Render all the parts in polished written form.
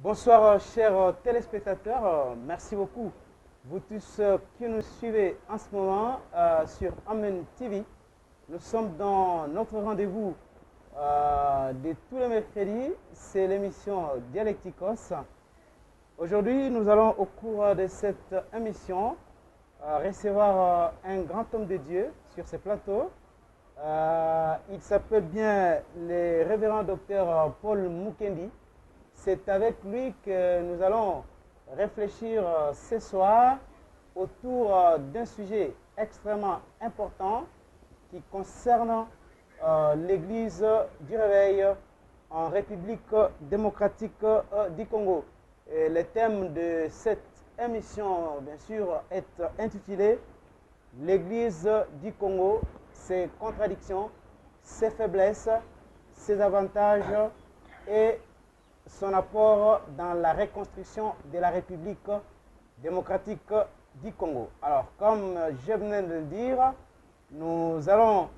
Bonsoir, chers téléspectateurs. Merci beaucoup, vous tous qui nous suivez en ce moment sur Amen TV. Nous sommes dans notre rendez-vous de tous les mercredis. C'est l'émission Dialecticos. Aujourd'hui, nous allons, au cours de cette émission, recevoir un grand homme de Dieu sur ce plateau. Il s'appelle bien le révérend docteur Paul Mukendi. C'est avec lui que nous allons réfléchir ce soir autour d'un sujet extrêmement important qui concerne l'Église du Réveil en République démocratique du Congo. Et le thème de cette émission, bien sûr, est intitulé L'Église du Congo, ses contradictions, ses faiblesses, ses avantages et son apport dans la reconstruction de la République démocratique du Congo. Alors, comme je venais de le dire, nous allons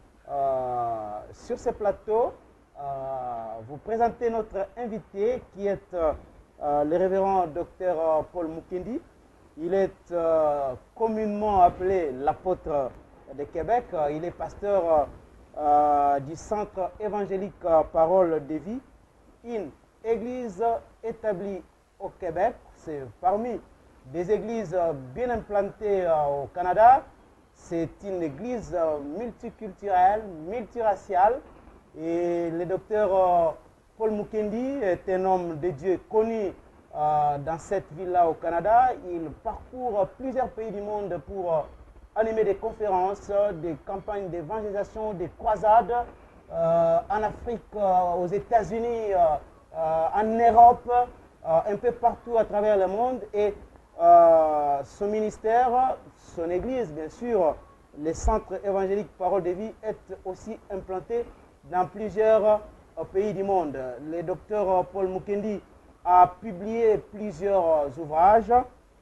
sur ce plateau vous présenter notre invité qui est le révérend docteur Paul Mukendi. Il est communément appelé l'apôtre de Québec. Il est pasteur du centre évangélique Parole de Vie, une église établie au Québec. C'est parmi des églises bien implantées au Canada. C'est une église multiculturelle, multiraciale. Et le docteur Paul Mukendi est un homme de Dieu connu dans cette ville-là au Canada. Il parcourt plusieurs pays du monde pour animer des conférences, des campagnes d'évangélisation, des croisades en Afrique, aux États-Unis, en Europe, un peu partout à travers le monde. Et son ministère, son église, bien sûr, le centre évangélique Parole de Vie, est aussi implanté dans plusieurs pays du monde. Le docteur Paul Mukendi a publié plusieurs ouvrages,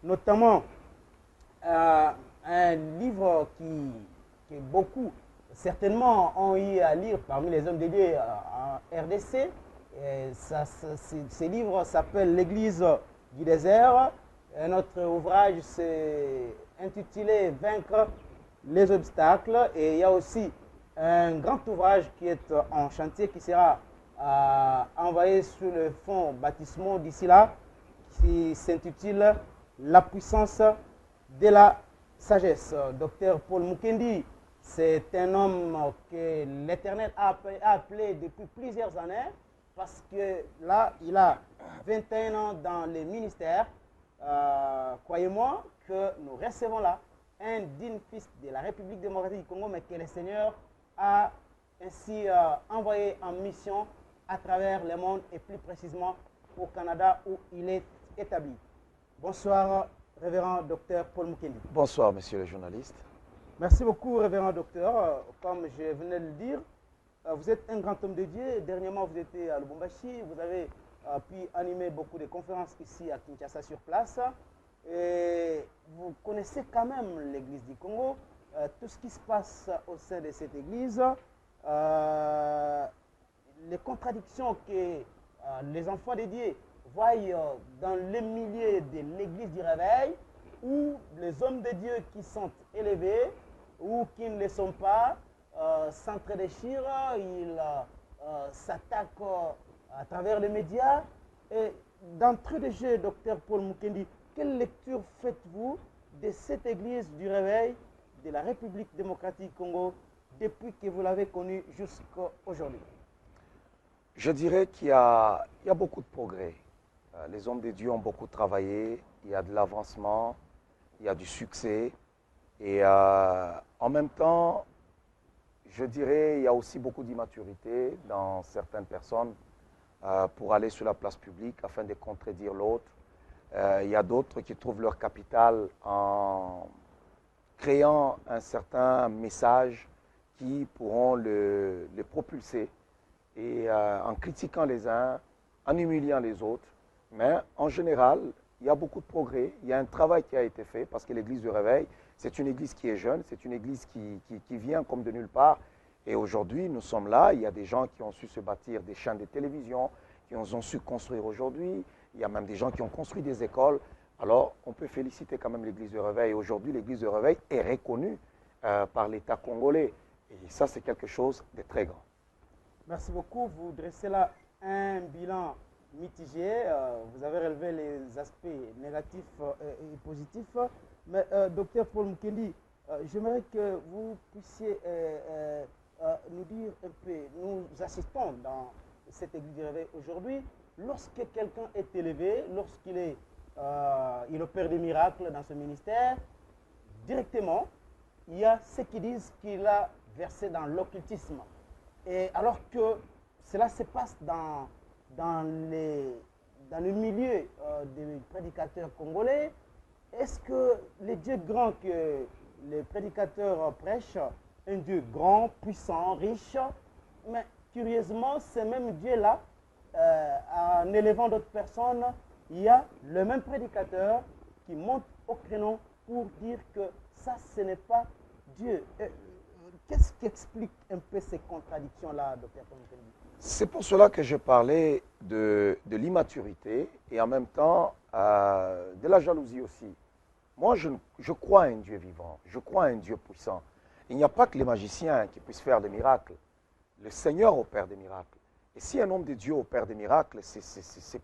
notamment un livre que beaucoup certainement ont eu à lire parmi les hommes de Dieu en RDC. Ce livre s'appelle L'Église du désert. Notre ouvrage s'est intitulé Vaincre les obstacles. Et il y a aussi un grand ouvrage qui est en chantier, qui sera envoyé sur le fonds baptismaux d'ici là, qui s'intitule La puissance de la sagesse. Docteur Paul Mukendi, c'est un homme que l'Éternel a appelé depuis plusieurs années, parce que là, il a 21 ans dans le ministère. Croyez-moi que nous recevons là un digne fils de la République démocratique du Congo, mais que le Seigneur a ainsi envoyé en mission à travers le monde, et plus précisément au Canada où il est établi. Bonsoir, révérend docteur Paul Mukendi. Bonsoir, monsieur le journaliste. Merci beaucoup, révérend docteur. Comme je venais de le dire, vous êtes un grand homme de Dieu. Dernièrement, vous étiez à Lubumbashi. Vous avez pu animer beaucoup de conférences ici à Kinshasa sur place. Et vous connaissez quand même l'église du Congo, tout ce qui se passe au sein de cette église, les contradictions que les enfants de Dieu voient dans le milieu de l'église du réveil, où les hommes de Dieu qui sont élevés ou qui ne le sont pas s'entre-déchirent, ils s'attaquent à travers les médias. Et d'entrée de jeu, docteur Paul Mukendi, quelle lecture faites-vous de cette église du réveil de la République démocratique du Congo depuis que vous l'avez connue jusqu'à aujourd'hui? Je dirais qu'il y a beaucoup de progrès. Les hommes de Dieu ont beaucoup travaillé, il y a de l'avancement, il y a du succès. Et en même temps, je dirais il y a aussi beaucoup d'immaturité dans certaines personnes pour aller sur la place publique afin de contredire l'autre. Il y a d'autres qui trouvent leur capital en créant un certain message qui pourront le propulser, et en critiquant les uns, en humiliant les autres. Mais en général, il y a beaucoup de progrès, il y a un travail qui a été fait, parce que l'église du Réveil, c'est une église qui est jeune, c'est une église qui vient comme de nulle part. Et aujourd'hui, nous sommes là, il y a des gens qui ont su se bâtir des chaînes de télévision, qui ont su construire aujourd'hui il y a même des gens qui ont construit des écoles. Alors, on peut féliciter quand même l'Église de Réveil. Aujourd'hui, l'Église de Réveil est reconnue par l'État congolais. Et ça, c'est quelque chose de très grand. Merci beaucoup. Vous dressez là un bilan mitigé. Vous avez relevé les aspects négatifs et positifs. Mais, docteur Paul Mukendi, j'aimerais que vous puissiez nous dire un peu, nous assistons dans cette église de réveil aujourd'hui, lorsque quelqu'un est élevé, il opère des miracles dans ce ministère, directement, il y a ceux qui disent qu'il a versé dans l'occultisme. Et alors que cela se passe dans le milieu des prédicateurs congolais, est-ce que les dieux grands que les prédicateurs prêchent, un Dieu grand, puissant, riche, mais curieusement, ces mêmes dieux-là, en élevant d'autres personnes, il y a le même prédicateur qui monte au créneau pour dire que ça, ce n'est pas Dieu. Qu'est-ce qui explique un peu ces contradictions-là, docteur Paul? C'est pour cela que je parlais de l'immaturité et en même temps de la jalousie aussi. Moi, je crois à un Dieu vivant, je crois à un Dieu puissant. Il n'y a pas que les magiciens qui puissent faire des miracles. Le Seigneur opère des miracles. Et si un homme de Dieu opère des miracles, c'est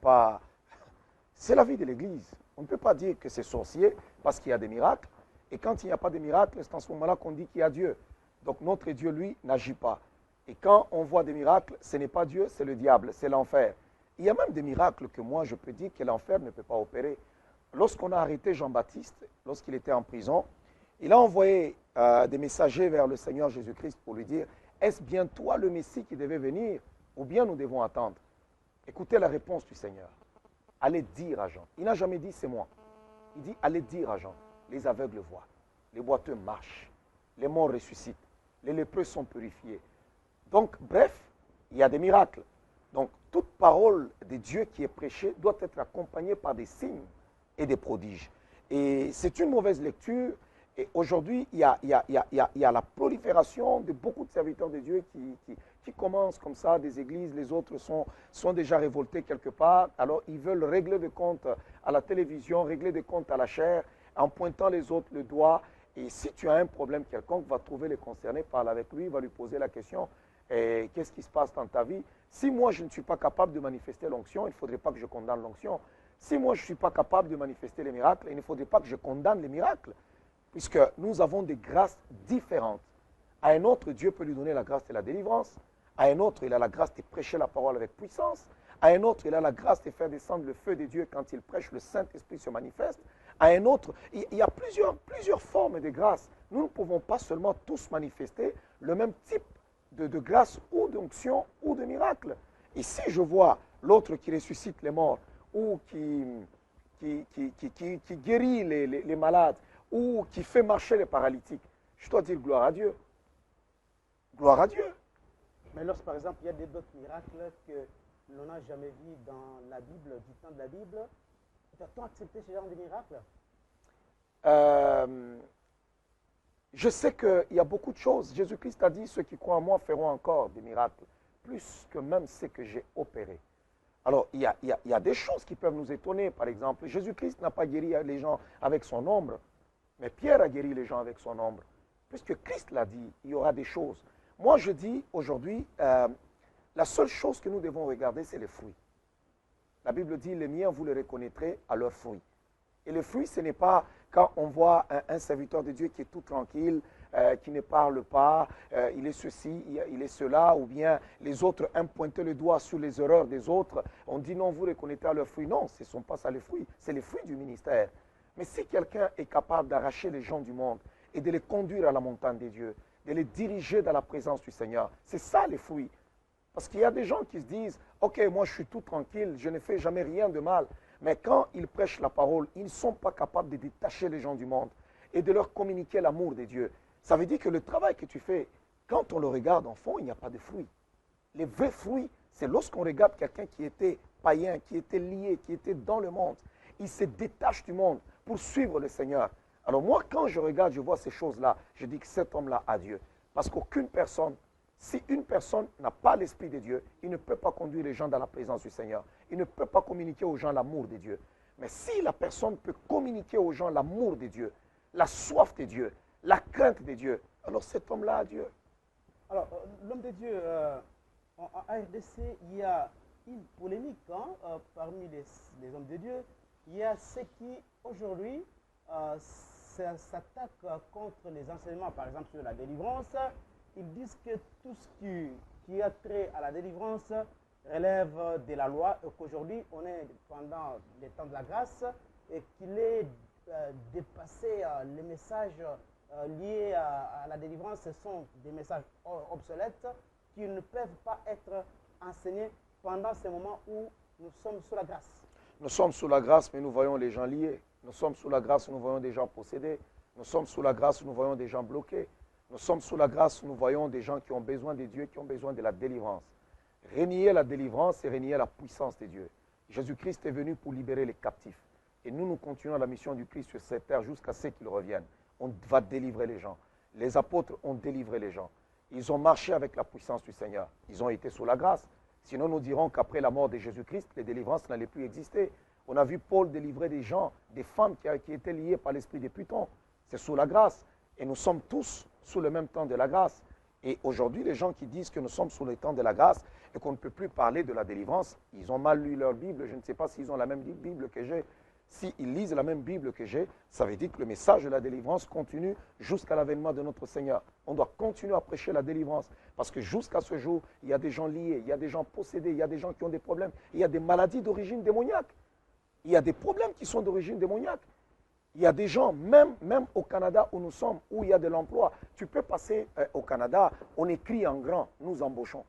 la vie de l'Église. On ne peut pas dire que c'est sorcier parce qu'il y a des miracles. Et quand il n'y a pas de miracles, c'est en ce moment-là qu'on dit qu'il y a Dieu. Donc notre Dieu, lui, n'agit pas. Et quand on voit des miracles, ce n'est pas Dieu, c'est le diable, c'est l'enfer. Il y a même des miracles que moi, je peux dire que l'enfer ne peut pas opérer. Lorsqu'on a arrêté Jean-Baptiste, lorsqu'il était en prison, il a envoyé des messagers vers le Seigneur Jésus-Christ pour lui dire, est-ce bien toi le Messie qui devait venir ou bien nous devons attendre? Écoutez la réponse du Seigneur. Allez dire à Jean. Il n'a jamais dit c'est moi. Il dit allez dire à Jean. Les aveugles voient, les boiteux marchent, les morts ressuscitent, les lépreux sont purifiés. Donc, bref, il y a des miracles. Donc, toute parole de Dieu qui est prêchée doit être accompagnée par des signes et des prodiges. Et c'est une mauvaise lecture. Et aujourd'hui, il y a la prolifération de beaucoup de serviteurs de Dieu qui commencent comme ça, des églises, les autres sont déjà révoltés quelque part. Alors, ils veulent régler des comptes à la télévision, régler des comptes à la chair, en pointant les autres le doigt. Et si tu as un problème quelconque, va trouver les concernés, parle avec lui, va lui poser la question, qu'est-ce qui se passe dans ta vie? Si moi, je ne suis pas capable de manifester l'onction, il ne faudrait pas que je condamne l'onction. Si moi, je ne suis pas capable de manifester les miracles, il ne faudrait pas que je condamne les miracles. Puisque nous avons des grâces différentes. À un autre, Dieu peut lui donner la grâce de la délivrance. À un autre, il a la grâce de prêcher la parole avec puissance. À un autre, il a la grâce de faire descendre le feu de Dieu quand il prêche, le Saint-Esprit se manifeste. À un autre, il y a plusieurs formes de grâce. Nous ne pouvons pas seulement tous manifester le même type de grâce ou d'onction ou de miracle. Et si je vois l'autre qui ressuscite les morts ou qui guérit les malades, ou qui fait marcher les paralytiques, je dois dire gloire à Dieu. Gloire à Dieu. Mais lorsque, par exemple, il y a d'autres miracles que l'on n'a jamais vus dans la Bible, du temps de la Bible, doit-on accepter ce genre de miracles? Je sais qu'il y a beaucoup de choses. Jésus-Christ a dit, ceux qui croient en moi feront encore des miracles, plus que même ceux que j'ai opérés. Alors, il y a des choses qui peuvent nous étonner. Par exemple, Jésus-Christ n'a pas guéri les gens avec son ombre. Mais Pierre a guéri les gens avec son ombre. Puisque Christ l'a dit, il y aura des choses. Moi, je dis aujourd'hui, la seule chose que nous devons regarder, c'est les fruits. La Bible dit, les miens, vous les reconnaîtrez à leurs fruits. Et les fruits, ce n'est pas quand on voit un serviteur de Dieu qui est tout tranquille, qui ne parle pas, il est ceci, il est cela, ou bien les autres aiment pointer le doigt sur les erreurs des autres. On dit non, vous reconnaîtrez à leurs fruits. Non, ce ne sont pas ça les fruits, c'est les fruits du ministère. Mais si quelqu'un est capable d'arracher les gens du monde et de les conduire à la montagne des dieux, de les diriger dans la présence du Seigneur, c'est ça les fruits. Parce qu'il y a des gens qui se disent, ok, moi je suis tout tranquille, je ne fais jamais rien de mal. Mais quand ils prêchent la parole, ils ne sont pas capables de détacher les gens du monde et de leur communiquer l'amour de Dieu. Ça veut dire que le travail que tu fais, quand on le regarde en fond, il n'y a pas de fruits. Les vrais fruits, c'est lorsqu'on regarde quelqu'un qui était païen, qui était lié, qui était dans le monde. Il se détache du monde pour suivre le Seigneur. Alors moi, quand je regarde, je vois ces choses-là, je dis que cet homme-là a Dieu. Parce qu'aucune personne, si une personne n'a pas l'Esprit de Dieu, il ne peut pas conduire les gens dans la présence du Seigneur. il ne peut pas communiquer aux gens l'amour de Dieu. Mais si la personne peut communiquer aux gens l'amour de Dieu, la soif de Dieu, la crainte de Dieu, alors cet homme-là a Dieu. Alors, l'homme de Dieu, en RDC, il y a une polémique parmi les hommes de Dieu. Il y a ceux qui, aujourd'hui, s'attaquent contre les enseignements, par exemple sur la délivrance. Ils disent que tout ce qui a trait à la délivrance relève de la loi et qu'aujourd'hui, on est pendant les temps de la grâce et qu'il est dépassé les messages liés à la délivrance. Ce sont des messages obsolètes qui ne peuvent pas être enseignés pendant ces moments où nous sommes sous la grâce. Nous sommes sous la grâce, mais nous voyons les gens liés. Nous sommes sous la grâce, nous voyons des gens possédés. Nous sommes sous la grâce, nous voyons des gens bloqués. Nous sommes sous la grâce, nous voyons des gens qui ont besoin de Dieu, qui ont besoin de la délivrance. Régner la délivrance, c'est régner la puissance de Dieu. Jésus-Christ est venu pour libérer les captifs. Et nous continuons la mission du Christ sur cette terre jusqu'à ce qu'il revienne. On va délivrer les gens. Les apôtres ont délivré les gens. Ils ont marché avec la puissance du Seigneur. Ils ont été sous la grâce. Sinon, nous dirons qu'après la mort de Jésus-Christ, les délivrances n'allaient plus exister. On a vu Paul délivrer des gens, des femmes qui étaient liées par l'esprit des putons. C'est sous la grâce. Et nous sommes tous sous le même temps de la grâce. Et aujourd'hui, les gens qui disent que nous sommes sous le temps de la grâce et qu'on ne peut plus parler de la délivrance, ils ont mal lu leur Bible. Je ne sais pas s'ils ont la même Bible que j'ai. S'ils lisent la même Bible que j'ai, ça veut dire que le message de la délivrance continue jusqu'à l'avènement de notre Seigneur. On doit continuer à prêcher la délivrance parce que jusqu'à ce jour, il y a des gens liés, il y a des gens possédés, il y a des gens qui ont des problèmes, il y a des maladies d'origine démoniaque. Il y a des problèmes qui sont d'origine démoniaque. Il y a des gens, même au Canada où nous sommes, où il y a de l'emploi. Tu peux passer au Canada, on écrit en grand, nous embauchons.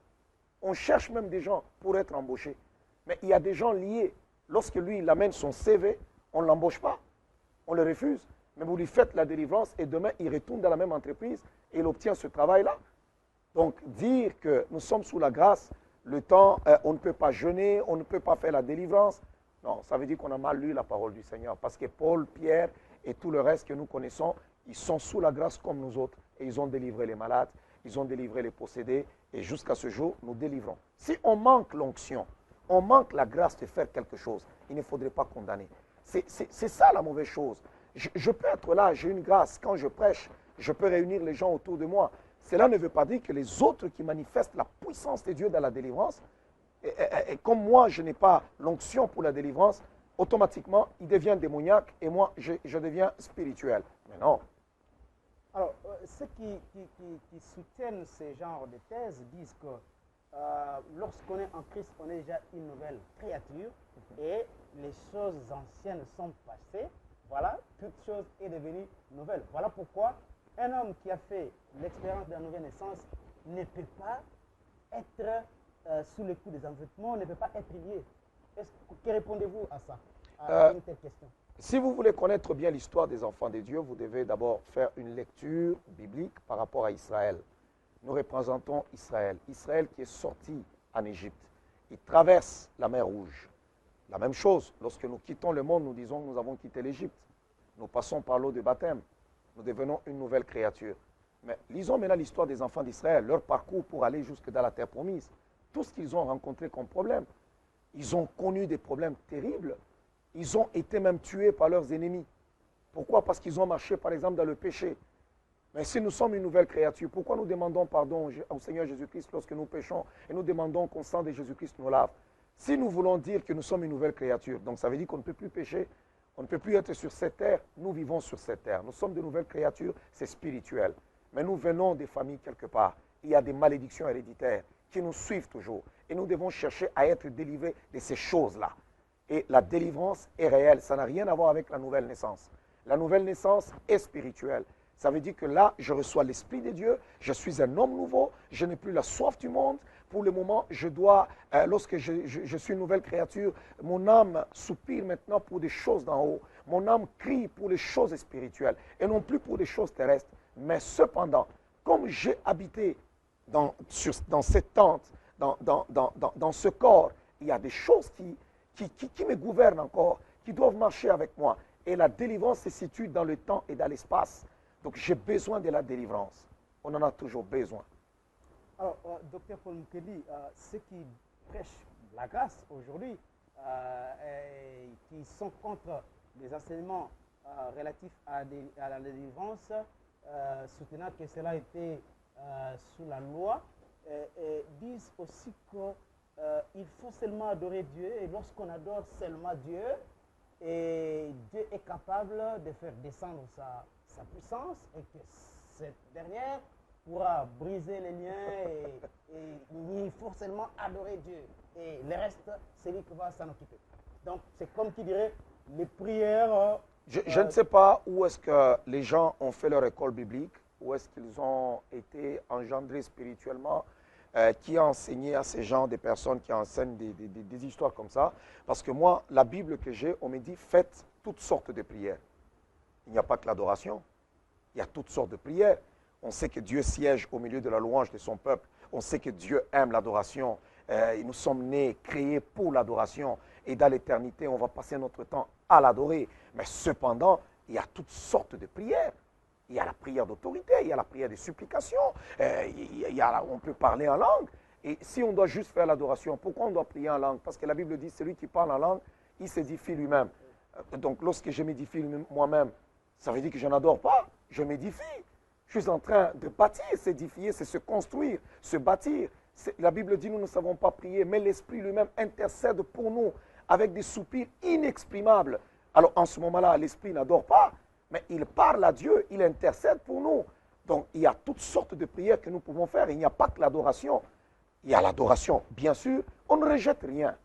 On cherche même des gens pour être embauchés. Mais il y a des gens liés. Lorsque lui, il amène son CV, on ne l'embauche pas. On le refuse. Mais vous lui faites la délivrance et demain, il retourne dans la même entreprise et il obtient ce travail-là. Donc, dire que nous sommes sous la grâce, le temps, on ne peut pas jeûner, on ne peut pas faire la délivrance. Non, ça veut dire qu'on a mal lu la parole du Seigneur. Parce que Paul, Pierre et tout le reste que nous connaissons, ils sont sous la grâce comme nous autres. Et ils ont délivré les malades, ils ont délivré les possédés. Et jusqu'à ce jour, nous délivrons. Si on manque l'onction, on manque la grâce de faire quelque chose, il ne faudrait pas condamner. C'est ça la mauvaise chose. Je peux être là, j'ai une grâce. Quand je prêche, je peux réunir les gens autour de moi. Cela ne veut pas dire que les autres qui manifestent la puissance de Dieu dans la délivrance, et comme moi, je n'ai pas l'onction pour la délivrance, automatiquement, il devient démoniaque et moi, je deviens spirituel. Mais non. Alors, ceux qui soutiennent ces genres de thèses disent que lorsqu'on est en Christ, on est déjà une nouvelle créature et les choses anciennes sont passées. Voilà, toute chose est devenue nouvelle. Voilà pourquoi un homme qui a fait l'expérience de la nouvelle naissance ne peut pas être sous le coup des envoûtements, ne peut pas être lié. Que répondez-vous à ça, à une telle question? Si vous voulez connaître bien l'histoire des enfants de Dieu, vous devez d'abord faire une lecture biblique par rapport à Israël. Nous représentons Israël. Israël qui est sorti en Égypte. Il traverse la mer Rouge. La même chose, lorsque nous quittons le monde, nous disons que nous avons quitté l'Égypte. Nous passons par l'eau de baptême. Nous devenons une nouvelle créature. Mais lisons maintenant l'histoire des enfants d'Israël, leur parcours pour aller jusque dans la terre promise. Tout ce qu'ils ont rencontré comme problème. Ils ont connu des problèmes terribles. Ils ont été même tués par leurs ennemis. Pourquoi? Parce qu'ils ont marché, par exemple, dans le péché. Mais si nous sommes une nouvelle créature, pourquoi nous demandons pardon au Seigneur Jésus-Christ lorsque nous péchons et nous demandons qu'au sang de Jésus-Christ nous lave? Si nous voulons dire que nous sommes une nouvelle créature, donc ça veut dire qu'on ne peut plus pécher, on ne peut plus être sur cette terre, nous vivons sur cette terre. Nous sommes de nouvelles créatures, c'est spirituel. Mais nous venons des familles quelque part. Il y a des malédictions héréditaires qui nous suivent toujours. Et nous devons chercher à être délivrés de ces choses-là. Et la délivrance est réelle, ça n'a rien à voir avec la nouvelle naissance. La nouvelle naissance est spirituelle. Ça veut dire que là, je reçois l'Esprit de Dieu, je suis un homme nouveau, je n'ai plus la soif du monde. Pour le moment, je dois, lorsque je suis une nouvelle créature, mon âme soupire maintenant pour des choses d'en haut. Mon âme crie pour les choses spirituelles et non plus pour les choses terrestres. Mais cependant, comme j'ai habité dans cette tente, dans ce corps, il y a des choses qui me gouvernent encore, qui doivent marcher avec moi. Et la délivrance se situe dans le temps et dans l'espace. Donc j'ai besoin de la délivrance. On en a toujours besoin. Alors, docteur Paul Mukeli, ceux qui prêchent la grâce aujourd'hui qui sont contre les enseignements relatifs à la délivrance, soutenant que cela était sous la loi, disent aussi qu'il faut seulement adorer Dieu, et lorsqu'on adore seulement Dieu, et Dieu est capable de faire descendre sa puissance, et que cette dernière pourra briser les liens, et il faut seulement adorer Dieu. Et le reste, c'est lui qui va s'en occuper. Donc, c'est comme qui dirait, les prières... Je ne sais pas où est-ce que les gens ont fait leur école biblique, où est-ce qu'ils ont été engendrés spirituellement, qui a enseigné à ces gens, des personnes qui enseignent des histoires comme ça. Parce que moi, la Bible que j'ai, on me dit, faites toutes sortes de prières. Il n'y a pas que l'adoration, il y a toutes sortes de prières. On sait que Dieu siège au milieu de la louange de son peuple. On sait que Dieu aime l'adoration. Nous sommes nés, créés pour l'adoration. Et dans l'éternité, on va passer notre temps à l'adorer. Mais cependant, il y a toutes sortes de prières. Il y a la prière d'autorité, il y a la prière de supplication, on peut parler en langue. Et si on doit juste faire l'adoration, pourquoi on doit prier en langue? Parce que la Bible dit, celui qui parle en langue, il s'édifie lui-même. Donc lorsque je m'édifie moi-même, ça veut dire que je n'adore pas, je m'édifie. Je suis en train de bâtir, s'édifier, c'est se construire, se bâtir. La Bible dit, nous ne savons pas prier, mais l'Esprit lui-même intercède pour nous avec des soupirs inexprimables. Alors en ce moment-là, l'Esprit n'adore pas, mais il parle à Dieu, il intercède pour nous. Donc il y a toutes sortes de prières que nous pouvons faire. Il n'y a pas que l'adoration. Il y a l'adoration, bien sûr, on ne rejette rien.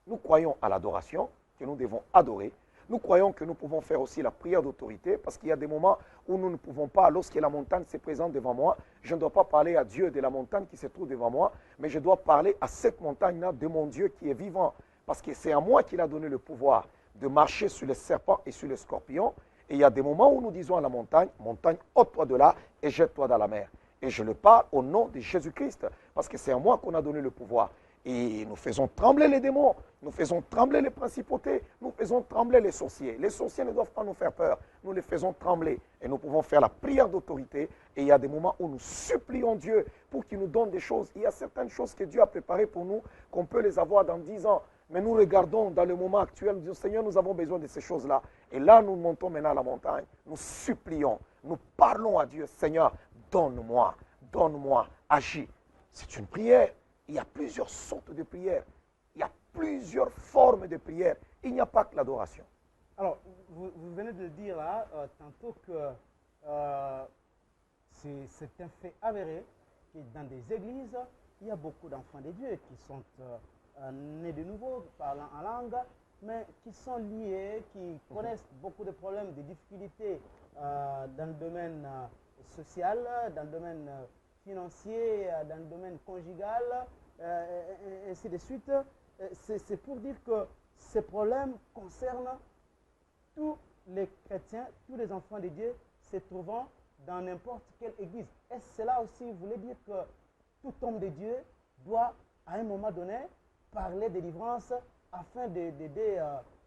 Nous croyons à l'adoration, que nous devons adorer. Nous croyons que nous pouvons faire aussi la prière d'autorité, parce qu'il y a des moments où nous ne pouvons pas, lorsque la montagne se présente devant moi, je ne dois pas parler à Dieu de la montagne qui se trouve devant moi, mais je dois parler à cette montagne-là de mon Dieu qui est vivant, parce que c'est à moi qu'il a donné le pouvoir de marcher sur les serpents et sur les scorpions. Et il y a des moments où nous disons à la montagne, montagne, ôte-toi de là et jette-toi dans la mer. Et je le parle au nom de Jésus-Christ, parce que c'est à moi qu'on a donné le pouvoir. Et nous faisons trembler les démons, nous faisons trembler les principautés, nous faisons trembler les sorciers. Les sorciers ne doivent pas nous faire peur, nous les faisons trembler. Et nous pouvons faire la prière d'autorité. Et il y a des moments où nous supplions Dieu pour qu'il nous donne des choses. Il y a certaines choses que Dieu a préparées pour nous, qu'on peut les avoir dans 10 ans. Mais nous regardons dans le moment actuel, nous disons, Seigneur, nous avons besoin de ces choses-là. Et là, nous montons maintenant à la montagne, nous supplions, nous parlons à Dieu, Seigneur, donne-moi, agis. C'est une prière. Il y a plusieurs sortes de prières. Il y a plusieurs formes de prières. Il n'y a pas que l'adoration. Alors, vous venez de dire là, tantôt que c'est un fait avéré que dans des églises, il y a beaucoup d'enfants de Dieu qui sont nés de nouveau, parlant en langue, mais qui sont liés, qui connaissent beaucoup de problèmes, de difficultés dans le domaine social, dans le domaine financier, dans le domaine conjugal, et ainsi de suite. C'est pour dire que ces problèmes concernent tous les chrétiens, tous les enfants de Dieu se trouvant dans n'importe quelle église. Et cela aussi voulait dire que tout homme de Dieu doit, à un moment donné, parler de délivrance afin d'aider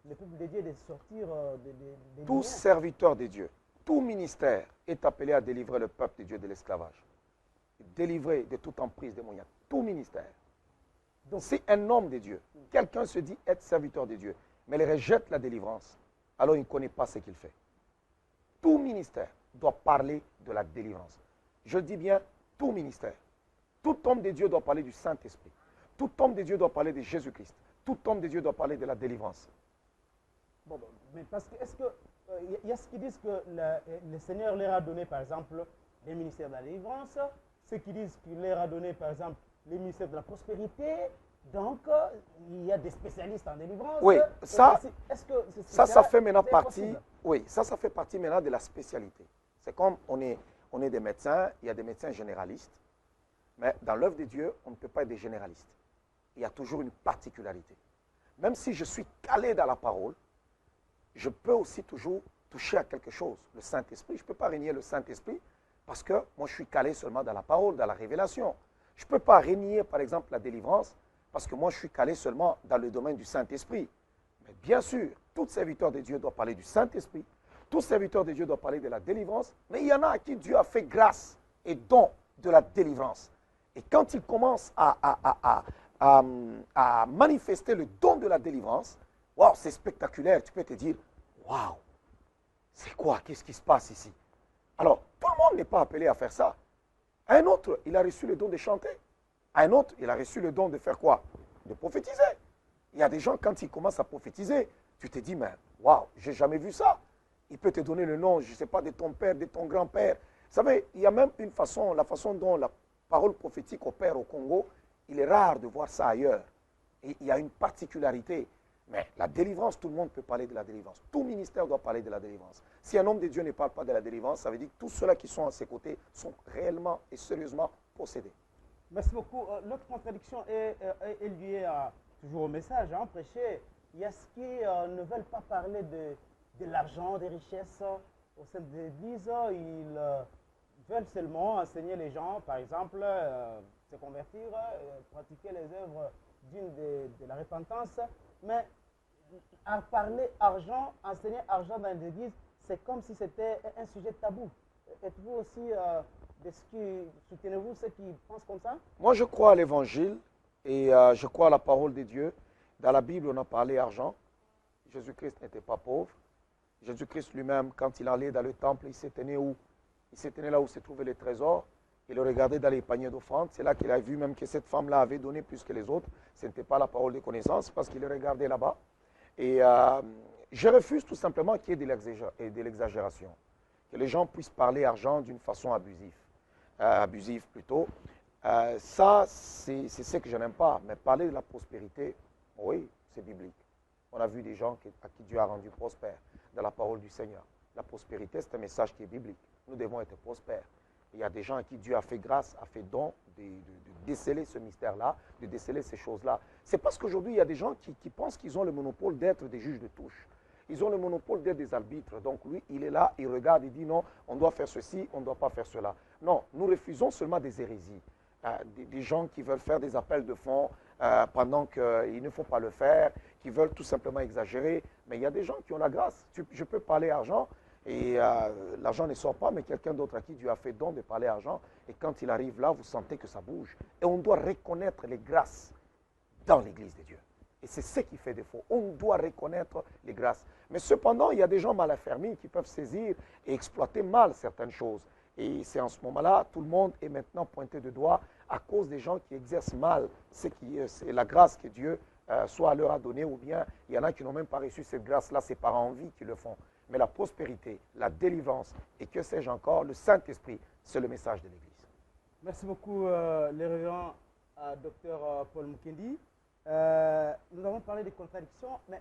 le peuple de Dieu de sortir des Tout serviteur de Dieu, tout ministère est appelé à délivrer le peuple de Dieu de l'esclavage. Délivrer de toute emprise démoniaque. Tout ministère. Donc, si un homme de Dieu, quelqu'un se dit être serviteur de Dieu, mais il rejette la délivrance, alors il ne connaît pas ce qu'il fait. Tout ministère doit parler de la délivrance. Je dis bien tout ministère. Tout homme de Dieu doit parler du Saint-Esprit. Tout homme de Dieu doit parler de Jésus-Christ. Tout homme de Dieu doit parler de la délivrance. Bon, mais parce que, est-ce qu'il y a ceux qui disent que le Seigneur leur a donné, par exemple, les ministères de la délivrance, ceux qui disent qu'il leur a donné, par exemple, les ministères de la prospérité. Donc, il y a des spécialistes en délivrance. Oui, ça fait maintenant partie. Oui, ça fait partie maintenant de la spécialité. C'est comme on est des médecins, il y a des médecins généralistes, mais dans l'œuvre de Dieu, on ne peut pas être des généralistes. Il y a toujours une particularité. Même si je suis calé dans la parole, je peux aussi toujours toucher à quelque chose, le Saint-Esprit. Je ne peux pas régner le Saint-Esprit parce que moi, je suis calé seulement dans la parole, dans la révélation. Je ne peux pas régner, par exemple, la délivrance parce que moi, je suis calé seulement dans le domaine du Saint-Esprit. Mais bien sûr, tout serviteur de Dieu doit parler du Saint-Esprit. Tout serviteur de Dieu doit parler de la délivrance. Mais il y en a à qui Dieu a fait grâce et don de la délivrance. Et quand il commence à manifester le don de la délivrance, Waouh, c'est spectaculaire. Tu peux te dire, waouh, c'est quoi? Qu'est-ce qui se passe ici? Alors, tout le monde n'est pas appelé à faire ça. Un autre, il a reçu le don de chanter. Un autre, il a reçu le don de faire quoi? De prophétiser. Il y a des gens, quand ils commencent à prophétiser, tu te dis, mais waouh, j'ai jamais vu ça. Il peut te donner le nom, je ne sais pas, de ton père, de ton grand-père. Vous savez, il y a même une façon, la façon dont la parole prophétique opère au Congo, il est rare de voir ça ailleurs. Et il y a une particularité. Mais la délivrance, tout le monde peut parler de la délivrance. Tout ministère doit parler de la délivrance. Si un homme de Dieu ne parle pas de la délivrance, ça veut dire que tous ceux-là qui sont à ses côtés sont réellement et sérieusement possédés. Merci beaucoup. L'autre contradiction est liée toujours au message. Hein, prêcher. Il y a ceux qui ne veulent pas parler de l'argent, des richesses au sein de l'Église. Ils veulent seulement enseigner les gens, par exemple, se convertir, pratiquer les œuvres de la repentance. Mais à parler argent, enseigner argent dans l'Église, c'est comme si c'était un sujet tabou. Êtes-vous aussi soutenez-vous ceux qui pensent comme ça? Moi, je crois à l'Évangile et je crois à la parole de Dieu. Dans la Bible, on a parlé argent. Jésus-Christ n'était pas pauvre. Jésus-Christ lui-même, quand il allait dans le temple, il s'éteignait où? Il s'éteignait là où se trouvaient les trésors. Il le regardait dans les paniers d'offrande. C'est là qu'il a vu même que cette femme-là avait donné plus que les autres. Ce n'était pas la parole de connaissance parce qu'il le regardait là-bas. Et je refuse tout simplement qu'il y ait de l'exagération. Que les gens puissent parler argent d'une façon abusive plutôt. Ça, c'est ce que je n'aime pas. Mais parler de la prospérité, oui, c'est biblique. On a vu des gens à qui Dieu a rendu prospères dans la parole du Seigneur. La prospérité, c'est un message qui est biblique. Nous devons être prospères. Il y a des gens à qui Dieu a fait grâce, a fait don de déceler ce mystère-là, de déceler ces choses-là. C'est parce qu'aujourd'hui, il y a des gens qui pensent qu'ils ont le monopole d'être des juges de touche. Ils ont le monopole d'être des arbitres. Donc lui, il est là, il regarde, il dit non, on doit faire ceci, on ne doit pas faire cela. Non, nous refusons seulement des hérésies. Des gens qui veulent faire des appels de fonds pendant qu'il ne faut pas le faire, qui veulent tout simplement exagérer. Mais il y a des gens qui ont la grâce. Je peux parler argent et l'argent ne sort pas, mais quelqu'un d'autre à qui Dieu a fait don de parler argent. Et quand il arrive là, vous sentez que ça bouge. Et on doit reconnaître les grâces dans l'Église de Dieu. Et c'est ce qui fait défaut. On doit reconnaître les grâces. Mais cependant, il y a des gens mal affermis qui peuvent saisir et exploiter mal certaines choses. Et c'est en ce moment-là, tout le monde est maintenant pointé de doigt à cause des gens qui exercent mal c'est la grâce que Dieu soit leur a donnée, ou bien il y en a qui n'ont même pas reçu cette grâce-là, c'est par envie qu'ils le font. Mais la prospérité, la délivrance et que sais-je encore, le Saint-Esprit, c'est le message de l'Église. Merci beaucoup, le révérend Dr Paul Mukendi. Nous avons parlé des contradictions, mais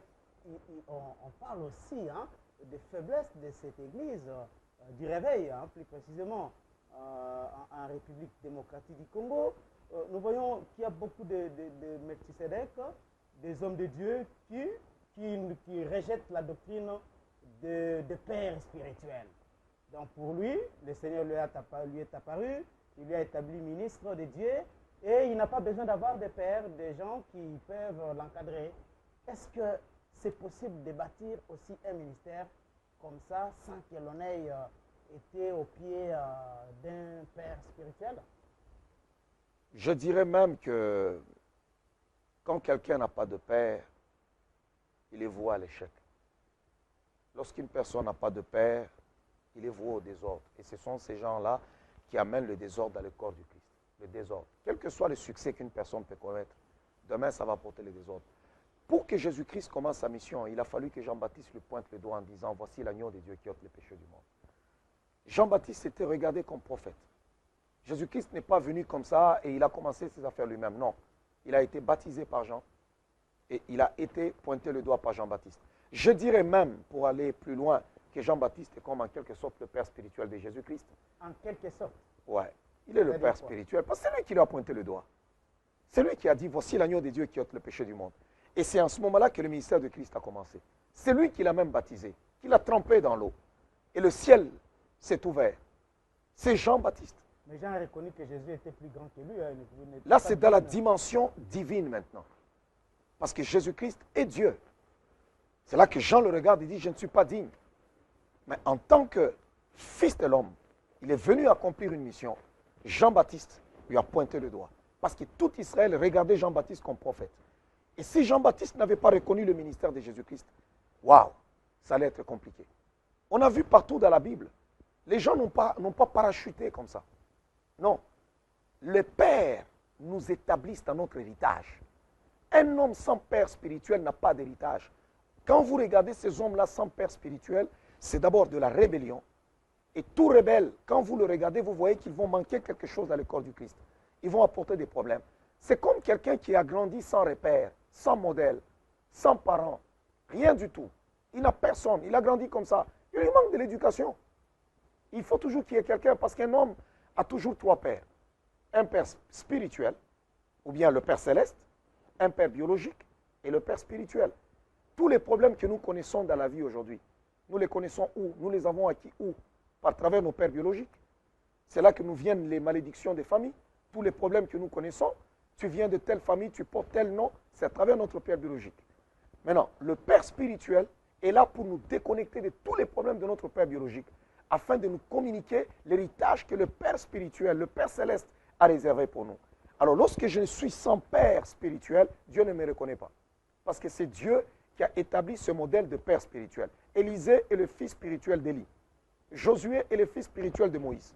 on parle aussi des faiblesses de cette Église, du réveil, plus précisément, en République démocratique du Congo. Nous voyons qu'il y a beaucoup de Melchisedec, des hommes de Dieu qui rejettent la doctrine de père spirituel. Donc pour lui, le Seigneur lui est apparu, il lui a établi ministre de Dieu, et il n'a pas besoin d'avoir des pères, des gens qui peuvent l'encadrer. Est-ce que c'est possible de bâtir aussi un ministère comme ça, sans que l'on ait été au pied d'un père spirituel? Je dirais même que quand quelqu'un n'a pas de père, il est voué à l'échec. Lorsqu'une personne n'a pas de père, il est voué au désordre. Et ce sont ces gens-là qui amènent le désordre dans le corps du Christ. Le désordre. Quel que soit le succès qu'une personne peut connaître, demain, ça va porter le désordre. Pour que Jésus-Christ commence sa mission, il a fallu que Jean-Baptiste lui pointe le doigt en disant « Voici l'agneau de Dieu qui ôte les péchés du monde ». Jean-Baptiste était regardé comme prophète. Jésus-Christ n'est pas venu comme ça et il a commencé ses affaires lui-même. Non, il a été baptisé par Jean et il a été pointé le doigt par Jean-Baptiste. Je dirais même, pour aller plus loin, que Jean-Baptiste est comme en quelque sorte le père spirituel de Jésus-Christ. En quelque sorte? Ouais, il est le père spirituel parce que c'est lui qui lui a pointé le doigt. C'est lui qui a dit « Voici l'agneau de Dieu qui ôte le péché du monde ». Et c'est en ce moment-là que le ministère de Christ a commencé. C'est lui qui l'a même baptisé, qui l'a trempé dans l'eau. Et le ciel s'est ouvert. C'est Jean-Baptiste. Mais Jean a reconnu que Jésus était plus grand que lui. Là, c'est dans la dimension divine maintenant. Parce que Jésus-Christ est Dieu. C'est là que Jean le regarde et dit « Je ne suis pas digne ». Mais en tant que fils de l'homme, il est venu accomplir une mission. Jean-Baptiste lui a pointé le doigt. Parce que tout Israël regardait Jean-Baptiste comme prophète. Et si Jean-Baptiste n'avait pas reconnu le ministère de Jésus-Christ, waouh, ça allait être compliqué. On a vu partout dans la Bible, les gens n'ont pas parachuté comme ça. Non. Les pères nous établissent dans notre héritage. Un homme sans père spirituel n'a pas d'héritage. Quand vous regardez ces hommes-là sans père spirituel, c'est d'abord de la rébellion. Et tout rebelle, quand vous le regardez, vous voyez qu'ils vont manquer quelque chose dans le corps du Christ. Ils vont apporter des problèmes. C'est comme quelqu'un qui a grandi sans repère, sans modèle, sans parents, rien du tout. Il n'a personne, il a grandi comme ça. Il lui manque de l'éducation. Il faut toujours qu'il y ait quelqu'un, parce qu'un homme a toujours trois pères. Un père spirituel, ou bien le père céleste, un père biologique et le père spirituel. Tous les problèmes que nous connaissons dans la vie aujourd'hui, nous les connaissons où? Nous les avons acquis où? Par travers nos pères biologiques. C'est là que nous viennent les malédictions des familles. Tous les problèmes que nous connaissons, tu viens de telle famille, tu portes tel nom, c'est à travers notre père biologique. Maintenant, le père spirituel est là pour nous déconnecter de tous les problèmes de notre père biologique, afin de nous communiquer l'héritage que le père spirituel, le père céleste, a réservé pour nous. Alors, lorsque je suis sans père spirituel, Dieu ne me reconnaît pas. Parce que c'est Dieu qui a établi ce modèle de père spirituel. Élisée est le fils spirituel d'Élie. Josué est le fils spirituel de Moïse.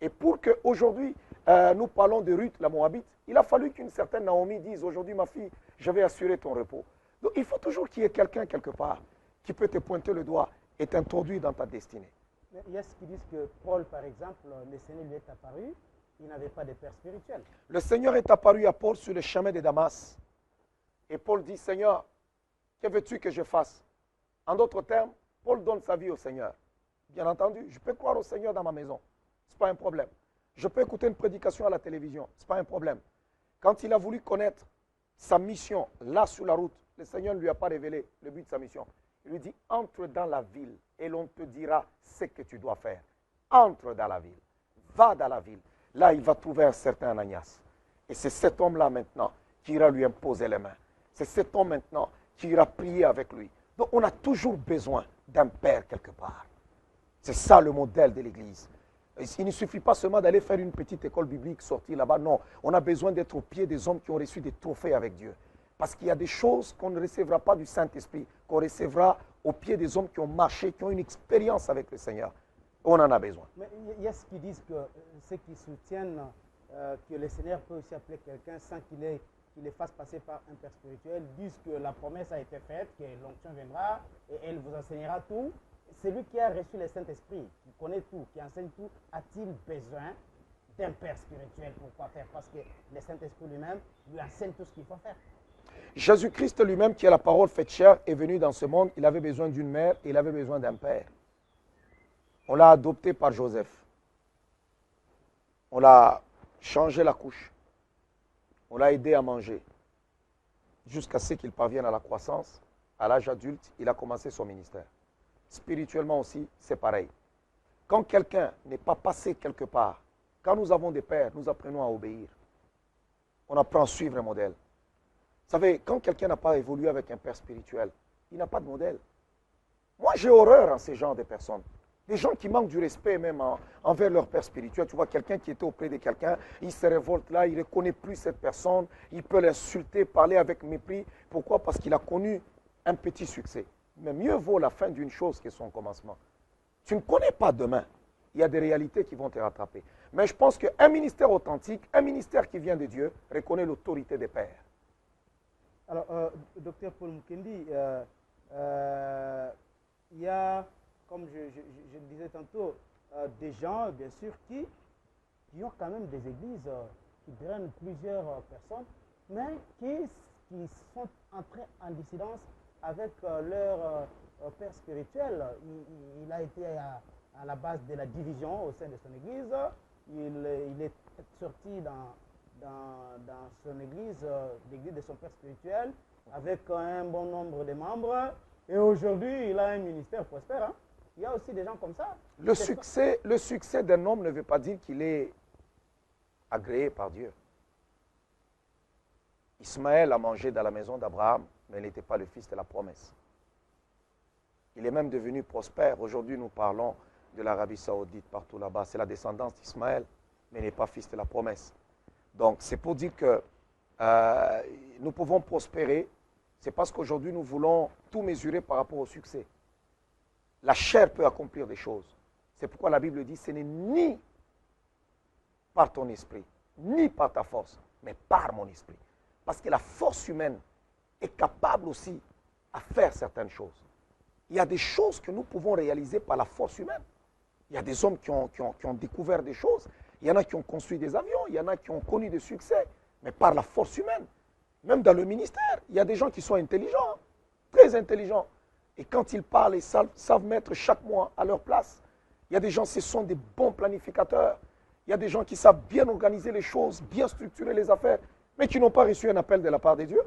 Et pour qu'aujourd'hui, nous parlons de Ruth, la Moabite, il a fallu qu'une certaine Naomi dise, aujourd'hui ma fille, je vais assurer ton repos. Donc il faut toujours qu'il y ait quelqu'un quelque part qui peut te pointer le doigt et t'introduire dans ta destinée. Il y a ceux qui disent que Paul, par exemple, le Seigneur lui est apparu, il n'avait pas de père spirituel. Le Seigneur est apparu à Paul sur le chemin de Damas. Et Paul dit, Seigneur, que veux-tu que je fasse? En d'autres termes, Paul donne sa vie au Seigneur. Bien entendu, je peux croire au Seigneur dans ma maison. Ce n'est pas un problème. Je peux écouter une prédication à la télévision. Ce n'est pas un problème. Quand il a voulu connaître sa mission, là sur la route, le Seigneur ne lui a pas révélé le but de sa mission. Il lui dit, entre dans la ville et l'on te dira ce que tu dois faire. Entre dans la ville. Va dans la ville. Là, il va trouver un certain Ananias. Et c'est cet homme-là maintenant qui ira lui imposer les mains. C'est cet homme maintenant qui ira prier avec lui. Donc, on a toujours besoin d'un père quelque part. C'est ça le modèle de l'Église. Il ne suffit pas seulement d'aller faire une petite école biblique, sortir là-bas. Non, on a besoin d'être au pied des hommes qui ont reçu des trophées avec Dieu. Parce qu'il y a des choses qu'on ne recevra pas du Saint-Esprit, qu'on recevra au pied des hommes qui ont marché, qui ont une expérience avec le Seigneur. On en a besoin. Mais il y a ceux qui disent que ceux qui soutiennent que le Seigneur peut aussi appeler quelqu'un sans qu'il les fasse passer par un père spirituel, disent que la promesse a été faite, que l'onction viendra et elle vous enseignera tout. Celui qui a reçu le Saint-Esprit, qui connaît tout, qui enseigne tout, a-t-il besoin d'un père spirituel pour quoi faire? Parce que le Saint-Esprit lui-même lui enseigne tout ce qu'il faut faire. Jésus-Christ lui-même, qui est la parole faite chair, est venu dans ce monde. Il avait besoin d'une mère et il avait besoin d'un père. On l'a adopté par Joseph. On l'a changé la couche. On l'a aidé à manger. Jusqu'à ce qu'il parvienne à la croissance. À l'âge adulte, il a commencé son ministère. Spirituellement aussi, c'est pareil. Quand quelqu'un n'est pas passé quelque part, quand nous avons des pères, nous apprenons à obéir. On apprend à suivre un modèle. Vous savez, quand quelqu'un n'a pas évolué avec un père spirituel, il n'a pas de modèle. Moi, j'ai horreur en ces genres de personnes. Des gens qui manquent du respect même envers leur père spirituel. Tu vois, quelqu'un qui était auprès de quelqu'un, il se révolte là, il ne reconnaît plus cette personne, il peut l'insulter, parler avec mépris. Pourquoi? Parce qu'il a connu un petit succès. Mais mieux vaut la fin d'une chose que son commencement. Tu ne connais pas demain. Il y a des réalités qui vont te rattraper. Mais je pense qu'un ministère authentique, un ministère qui vient de Dieu, reconnaît l'autorité des pères. Alors, docteur Paul Mukendi, il y a, comme je le disais tantôt, des gens, bien sûr, qui ont quand même des églises qui drainent plusieurs personnes, mais qui sont entrés en dissidence avec leur père spirituel. Il a été à la base de la division au sein de son église. Il est sorti dans son église, l'église de son père spirituel, avec un bon nombre de membres. Et aujourd'hui, il a un ministère prospère. Hein. Il y a aussi des gens comme ça. Le succès d'un homme ne veut pas dire qu'il est agréé par Dieu. Ismaël a mangé dans la maison d'Abraham, mais il n'était pas le fils de la promesse. Il est même devenu prospère. Aujourd'hui, nous parlons de l'Arabie Saoudite, partout là-bas. C'est la descendance d'Ismaël, mais il n'est pas fils de la promesse. Donc, c'est pour dire que nous pouvons prospérer, c'est parce qu'aujourd'hui nous voulons tout mesurer par rapport au succès. La chair peut accomplir des choses. C'est pourquoi la Bible dit, ce n'est ni par ton esprit, ni par ta force, mais par mon esprit. Parce que la force humaine est capable aussi à faire certaines choses. Il y a des choses que nous pouvons réaliser par la force humaine. Il y a des hommes qui ont découvert des choses. Il y en a qui ont construit des avions. Il y en a qui ont connu des succès. Mais par la force humaine. Même dans le ministère, il y a des gens qui sont intelligents, très intelligents. Et quand ils parlent, ils savent mettre chaque mois à leur place. Il y a des gens, ce sont des bons planificateurs. Il y a des gens qui savent bien organiser les choses, bien structurer les affaires, mais qui n'ont pas reçu un appel de la part de Dieu.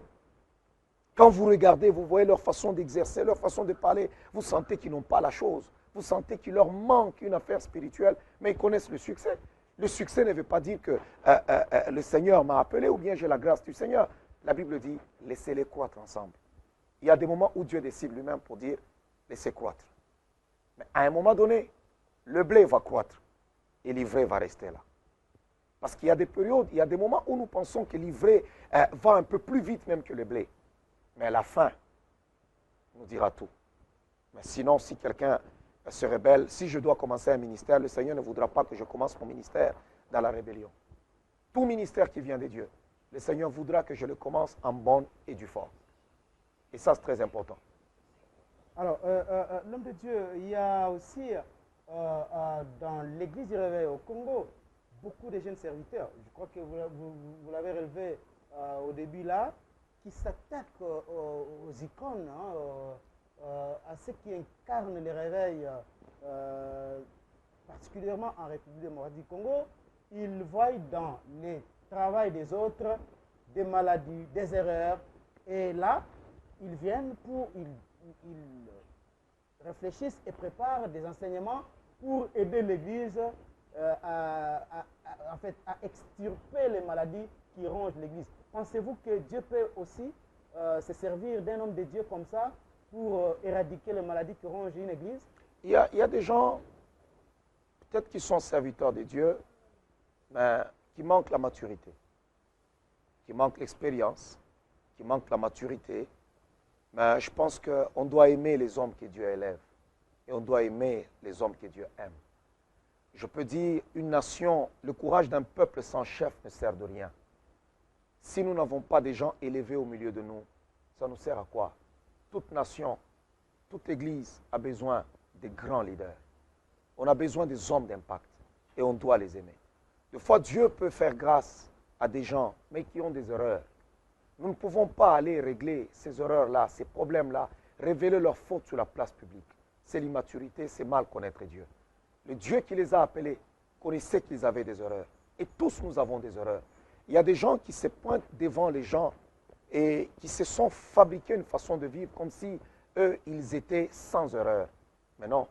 Quand vous regardez, vous voyez leur façon d'exercer, leur façon de parler, vous sentez qu'ils n'ont pas la chose. Vous sentez qu'il leur manque une affaire spirituelle, mais ils connaissent le succès. Le succès ne veut pas dire que le Seigneur m'a appelé ou bien j'ai la grâce du Seigneur. La Bible dit, laissez-les croître ensemble. Il y a des moments où Dieu décide lui-même pour dire, laissez croître. Mais à un moment donné, le blé va croître et l'ivraie va rester là. Parce qu'il y a des périodes, il y a des moments où nous pensons que l'ivraie va un peu plus vite même que le blé. Mais à la fin, nous dira tout. Mais sinon, si quelqu'un se rebelle, si je dois commencer un ministère, le Seigneur ne voudra pas que je commence mon ministère dans la rébellion. Tout ministère qui vient de Dieu, le Seigneur voudra que je le commence en bonne et due forme. Et ça, c'est très important. Alors, l'homme de Dieu, il y a aussi dans l'église du Réveil au Congo, beaucoup de jeunes serviteurs, je crois que vous l'avez relevé au début là, qui s'attaquent aux icônes, à ceux qui incarnent les réveils, particulièrement en République démocratique du Congo. Ils voient dans le travail des autres des maladies, des erreurs, et là, ils viennent ils réfléchissent et préparent des enseignements pour aider l'Église en fait, à extirper les maladies qui rongent l'Église. Pensez-vous que Dieu peut aussi se servir d'un homme de Dieu comme ça pour éradiquer les maladies qui rongent une Église? Il y a des gens, peut-être qui sont serviteurs de Dieu, mais qui manquent la maturité, qui manquent l'expérience, qui manquent la maturité. Mais je pense qu'on doit aimer les hommes que Dieu élève et on doit aimer les hommes que Dieu aime. Je peux dire, une nation, le courage d'un peuple sans chef ne sert de rien. Si nous n'avons pas des gens élevés au milieu de nous, ça nous sert à quoi? Toute nation, toute église a besoin de grands leaders. On a besoin des hommes d'impact et on doit les aimer. Des fois, Dieu peut faire grâce à des gens, mais qui ont des erreurs. Nous ne pouvons pas aller régler ces erreurs-là, ces problèmes-là, révéler leurs fautes sur la place publique. C'est l'immaturité, c'est mal connaître Dieu. Le Dieu qui les a appelés connaissait qu'ils avaient des erreurs. Et tous nous avons des erreurs. Il y a des gens qui se pointent devant les gens et qui se sont fabriqués une façon de vivre comme si eux, ils étaient sans erreur. Mais non,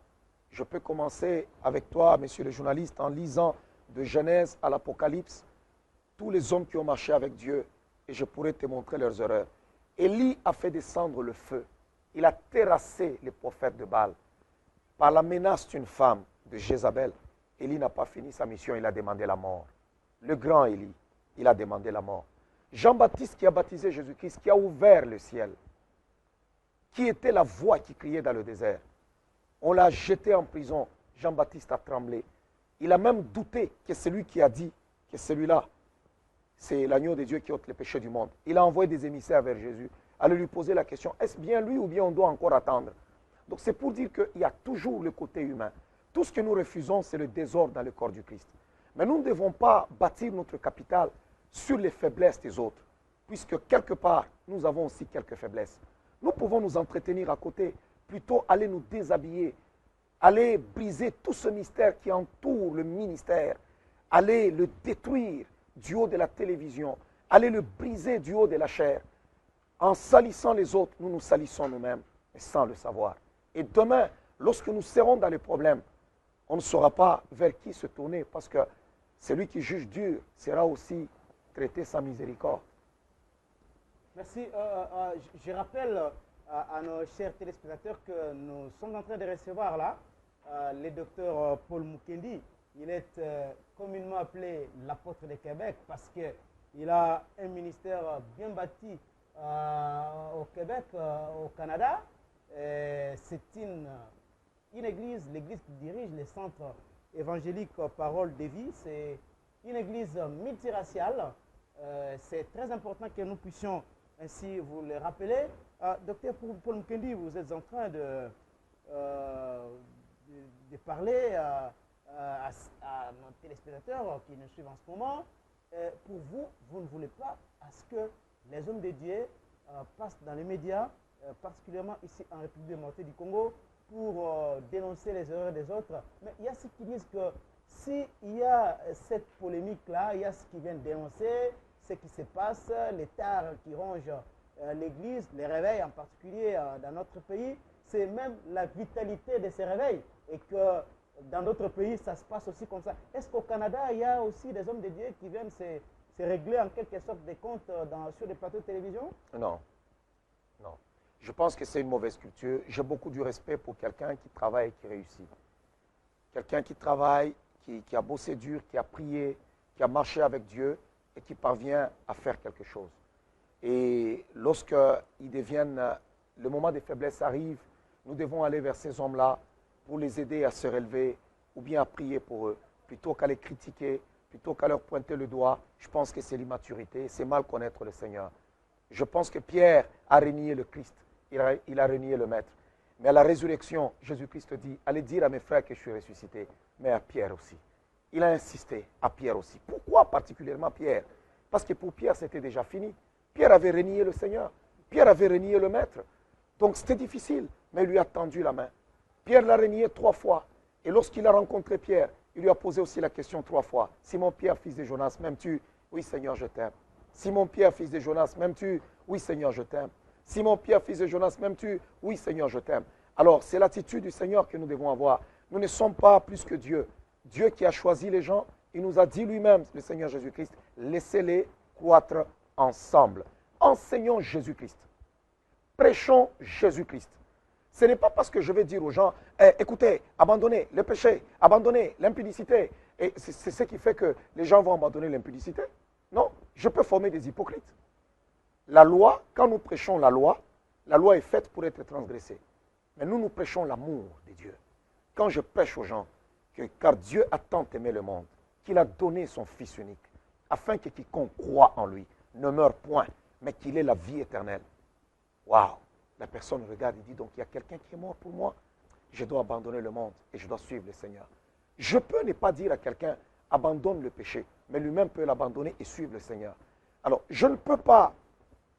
je peux commencer avec toi, monsieur le journaliste, en lisant de Genèse à l'Apocalypse, tous les hommes qui ont marché avec Dieu, et je pourrais te montrer leurs erreurs. Élie a fait descendre le feu. Il a terrassé les prophètes de Baal. Par la menace d'une femme, de Jézabel, Élie n'a pas fini sa mission, il a demandé la mort. Le grand Élie, il a demandé la mort. Jean-Baptiste qui a baptisé Jésus-Christ, qui a ouvert le ciel, qui était la voix qui criait dans le désert. On l'a jeté en prison. Jean-Baptiste a tremblé. Il a même douté que celui qui a dit que celui-là, c'est l'agneau de Dieu qui ôte les péchés du monde. Il a envoyé des émissaires vers Jésus, à lui poser la question, est-ce bien lui ou bien on doit encore attendre? Donc c'est pour dire qu'il y a toujours le côté humain. Tout ce que nous refusons, c'est le désordre dans le corps du Christ. Mais nous ne devons pas bâtir notre capital sur les faiblesses des autres, puisque quelque part, nous avons aussi quelques faiblesses. Nous pouvons nous entretenir à côté, plutôt aller nous déshabiller, aller briser tout ce mystère qui entoure le ministère, aller le détruire du haut de la télévision, aller le briser du haut de la chair. En salissant les autres, nous nous salissons nous-mêmes, mais sans le savoir. Et demain, lorsque nous serons dans les problèmes, on ne saura pas vers qui se tourner, parce que celui qui juge dur sera aussi traité sans miséricorde. Merci. Je rappelle à nos chers téléspectateurs que nous sommes en train de recevoir là le docteur Paul Mukendi. Il est communément appelé l'apôtre de Québec parce que Il a un ministère bien bâti au Québec, au Canada. C'est une église, l'église qui dirige les centres évangéliques Parole de Vie. C'est une église multiraciale. C'est très important que nous puissions ainsi vous le rappeler. Docteur Paul Mukendi, vous êtes en train de parler à nos téléspectateurs qui nous suivent en ce moment. Pour vous, vous ne voulez pas à ce que les hommes de Dieu passent dans les médias, particulièrement ici en République démocratique du Congo, pour dénoncer les erreurs des autres. Mais il y a ceux qui disent que s'il y a cette polémique-là, il y a ceux qui viennent dénoncer ce qui se passe, les tares qui rongent l'Église, les réveils en particulier dans notre pays, c'est même la vitalité de ces réveils. Et que dans d'autres pays, ça se passe aussi comme ça. Est-ce qu'au Canada, il y a aussi des hommes de Dieu qui viennent se régler en quelque sorte des comptes sur des plateaux de télévision? Non, non. Je pense que c'est une mauvaise culture. J'ai beaucoup du respect pour quelqu'un qui travaille et qui réussit. Quelqu'un qui travaille, qui a bossé dur, qui a prié, qui a marché avec Dieu et qui parvient à faire quelque chose. Et lorsqu'ils deviennent, le moment des faiblesses arrive, nous devons aller vers ces hommes-là pour les aider à se relever ou bien à prier pour eux, plutôt qu'à les critiquer, plutôt qu'à leur pointer le doigt. Je pense que c'est l'immaturité, c'est mal connaître le Seigneur. Je pense que Pierre a renié le Christ, il a renié le Maître. Mais à la résurrection, Jésus-Christ dit, allez dire à mes frères que je suis ressuscité, mais à Pierre aussi. Il a insisté, à Pierre aussi. Pourquoi particulièrement Pierre? Parce que pour Pierre, c'était déjà fini. Pierre avait renié le Seigneur. Pierre avait renié le Maître. Donc c'était difficile, mais il lui a tendu la main. Pierre l'a renié 3 fois. Et lorsqu'il a rencontré Pierre, il lui a posé aussi la question 3 fois. Simon-Pierre, fils de Jonas, m'aimes-tu? Oui, Seigneur, je t'aime. Simon-Pierre, fils de Jonas, m'aimes-tu? Oui, Seigneur, je t'aime. Simon-Pierre, fils de Jonas, m'aimes-tu? Oui, Seigneur, je t'aime. Alors, c'est l'attitude du Seigneur que nous devons avoir. Nous ne sommes pas plus que Dieu. Dieu qui a choisi les gens, il nous a dit lui-même, le Seigneur Jésus-Christ, laissez-les croître ensemble. Enseignons Jésus-Christ. Prêchons Jésus-Christ. Ce n'est pas parce que je vais dire aux gens, écoutez, abandonnez le péché, abandonnez l'impudicité. Et c'est ce qui fait que les gens vont abandonner l'impudicité. Non, je peux former des hypocrites. La loi, quand nous prêchons la loi est faite pour être transgressée. Mais nous prêchons l'amour de Dieu. Quand je prêche aux gens, car Dieu a tant aimé le monde, qu'il a donné son Fils unique, afin que quiconque croit en lui ne meure point, mais qu'il ait la vie éternelle. Waouh! La personne regarde et dit, donc il y a quelqu'un qui est mort pour moi. Je dois abandonner le monde et je dois suivre le Seigneur. Je peux ne pas dire à quelqu'un, abandonne le péché, mais lui-même peut l'abandonner et suivre le Seigneur. Alors, je ne peux pas,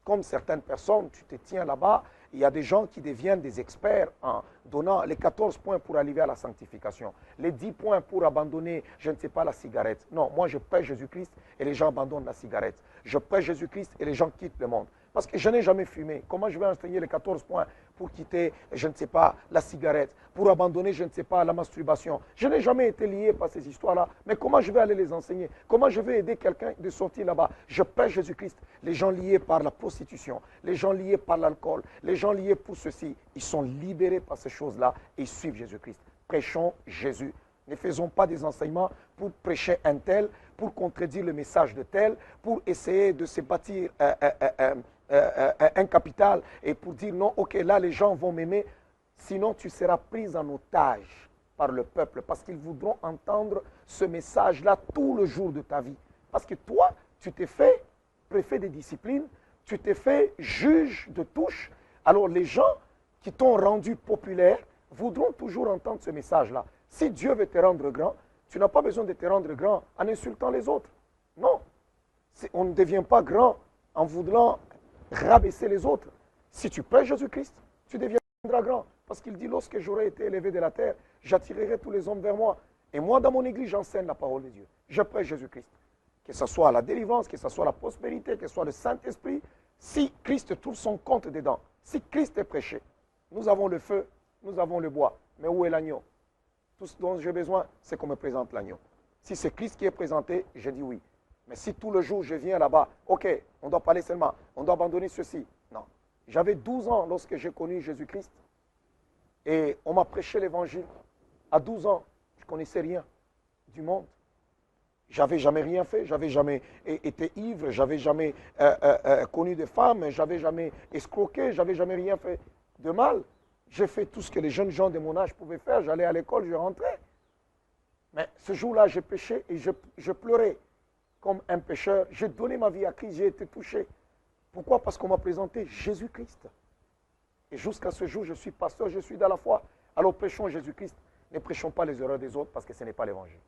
comme certaines personnes, tu te tiens là-bas, il y a des gens qui deviennent des experts en donnant les 14 points pour arriver à la sanctification, les 10 points pour abandonner, je ne sais pas, la cigarette. Non, moi je prêche Jésus-Christ et les gens abandonnent la cigarette. Je prêche Jésus-Christ et les gens quittent le monde. Parce que je n'ai jamais fumé. Comment je vais enseigner les 14 points pour quitter, je ne sais pas, la cigarette, pour abandonner, je ne sais pas, la masturbation? Je n'ai jamais été lié par ces histoires-là. Mais comment je vais aller les enseigner? Comment je vais aider quelqu'un de sortir là-bas? Je prêche Jésus-Christ. Les gens liés par la prostitution, les gens liés par l'alcool, les gens liés pour ceci, ils sont libérés par ces choses-là et ils suivent Jésus-Christ. Prêchons Jésus. Ne faisons pas des enseignements pour prêcher un tel, pour contredire le message de tel, pour essayer de se bâtir un capital et pour dire non, ok, là les gens vont m'aimer, sinon tu seras pris en otage par le peuple parce qu'ils voudront entendre ce message-là tout le jour de ta vie. Parce que toi, tu t'es fait préfet des disciplines, tu t'es fait juge de touche, alors les gens qui t'ont rendu populaire voudront toujours entendre ce message-là. Si Dieu veut te rendre grand, tu n'as pas besoin de te rendre grand en insultant les autres. Non, on ne devient pas grand en voulant rabaisser les autres. Si tu prêches Jésus-Christ, tu deviendras grand. Parce qu'il dit, lorsque j'aurai été élevé de la terre, j'attirerai tous les hommes vers moi. Et moi, dans mon église, j'enseigne la parole de Dieu. Je prêche Jésus-Christ. Que ce soit la délivrance, que ce soit la prospérité, que ce soit le Saint-Esprit, si Christ trouve son compte dedans, si Christ est prêché, nous avons le feu, nous avons le bois. Mais où est l'agneau? Tout ce dont j'ai besoin, c'est qu'on me présente l'agneau. Si c'est Christ qui est présenté, je dis oui. Mais si tout le jour je viens là-bas, ok, on doit parler seulement, on doit abandonner ceci. Non. J'avais 12 ans lorsque j'ai connu Jésus-Christ et on m'a prêché l'évangile. À 12 ans, je ne connaissais rien du monde. J'avais jamais rien fait, j'avais jamais été ivre, j'avais jamais connu de femmes, j'avais jamais escroqué, j'avais jamais rien fait de mal. J'ai fait tout ce que les jeunes gens de mon âge pouvaient faire. J'allais à l'école, je rentrais. Mais ce jour-là, j'ai péché et je pleurais comme un pécheur. J'ai donné ma vie à Christ, j'ai été touché. Pourquoi? Parce qu'on m'a présenté Jésus-Christ. Et jusqu'à ce jour, je suis pasteur, je suis dans la foi. Alors prêchons Jésus-Christ. Ne prêchons pas les erreurs des autres parce que ce n'est pas l'évangile.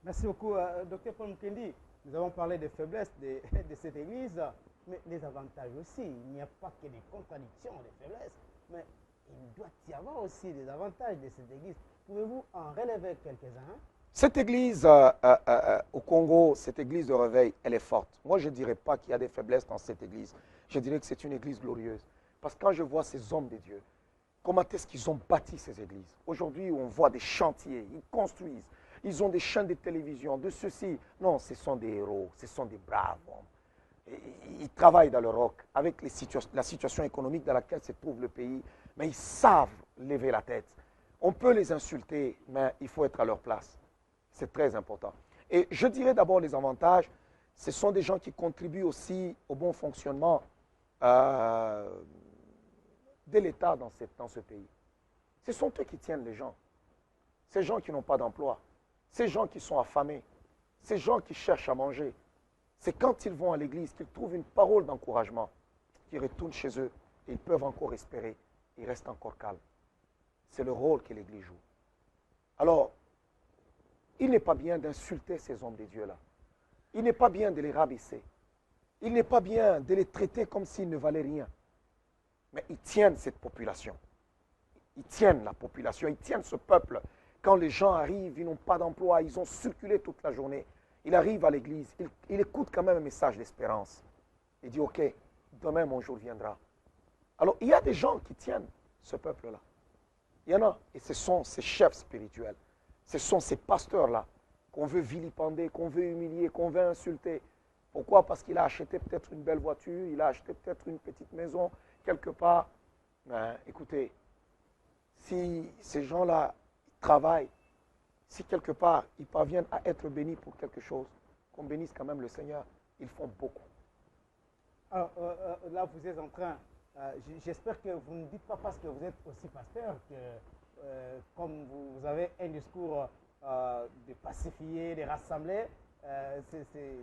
Merci beaucoup, Dr Paul Mukendi. Nous avons parlé des faiblesses de cette église, mais les avantages aussi. Il n'y a pas que des contradictions, des faiblesses, mais il doit y avoir aussi des avantages de cette église. Pouvez-vous en relever quelques-uns? Cette église au Congo, cette église de réveil, elle est forte. Moi, je ne dirais pas qu'il y a des faiblesses dans cette église. Je dirais que c'est une église glorieuse. Parce que quand je vois ces hommes de Dieu, comment est-ce qu'ils ont bâti ces églises? Aujourd'hui, on voit des chantiers, ils construisent. Ils ont des chaînes de télévision, de ceci. Non, ce sont des héros, ce sont des braves hommes. Ils travaillent dans le roc avec la situation économique dans laquelle se trouve le pays, mais ils savent lever la tête. On peut les insulter, mais il faut être à leur place. C'est très important. Et je dirais d'abord les avantages. Ce sont des gens qui contribuent aussi au bon fonctionnement de l'État dans ce pays. Ce sont eux qui tiennent les gens. Ces gens qui n'ont pas d'emploi, ces gens qui sont affamés, ces gens qui cherchent à manger. C'est quand ils vont à l'église qu'ils trouvent une parole d'encouragement, qu'ils retournent chez eux et ils peuvent encore espérer, ils restent encore calmes. C'est le rôle que l'église joue. Alors, il n'est pas bien d'insulter ces hommes de Dieu-là. Il n'est pas bien de les rabaisser. Il n'est pas bien de les traiter comme s'ils ne valaient rien. Mais ils tiennent cette population. Ils tiennent la population, ils tiennent ce peuple. Quand les gens arrivent, ils n'ont pas d'emploi, ils ont circulé toute la journée. Il arrive à l'église, il écoute quand même un message d'espérance. Il dit, ok, demain mon jour viendra. Alors, il y a des gens qui tiennent ce peuple-là. Il y en a, et ce sont ces chefs spirituels. Ce sont ces pasteurs-là qu'on veut vilipender, qu'on veut humilier, qu'on veut insulter. Pourquoi? Parce qu'il a acheté peut-être une belle voiture, il a acheté peut-être une petite maison quelque part. Mais écoutez, si ces gens-là travaillent, si quelque part ils parviennent à être bénis pour quelque chose, qu'on bénisse quand même le Seigneur, ils font beaucoup. Alors là, vous êtes en train, j'espère que vous ne dites pas parce que vous êtes aussi pasteur que comme vous avez un discours de pacifier, de rassembler,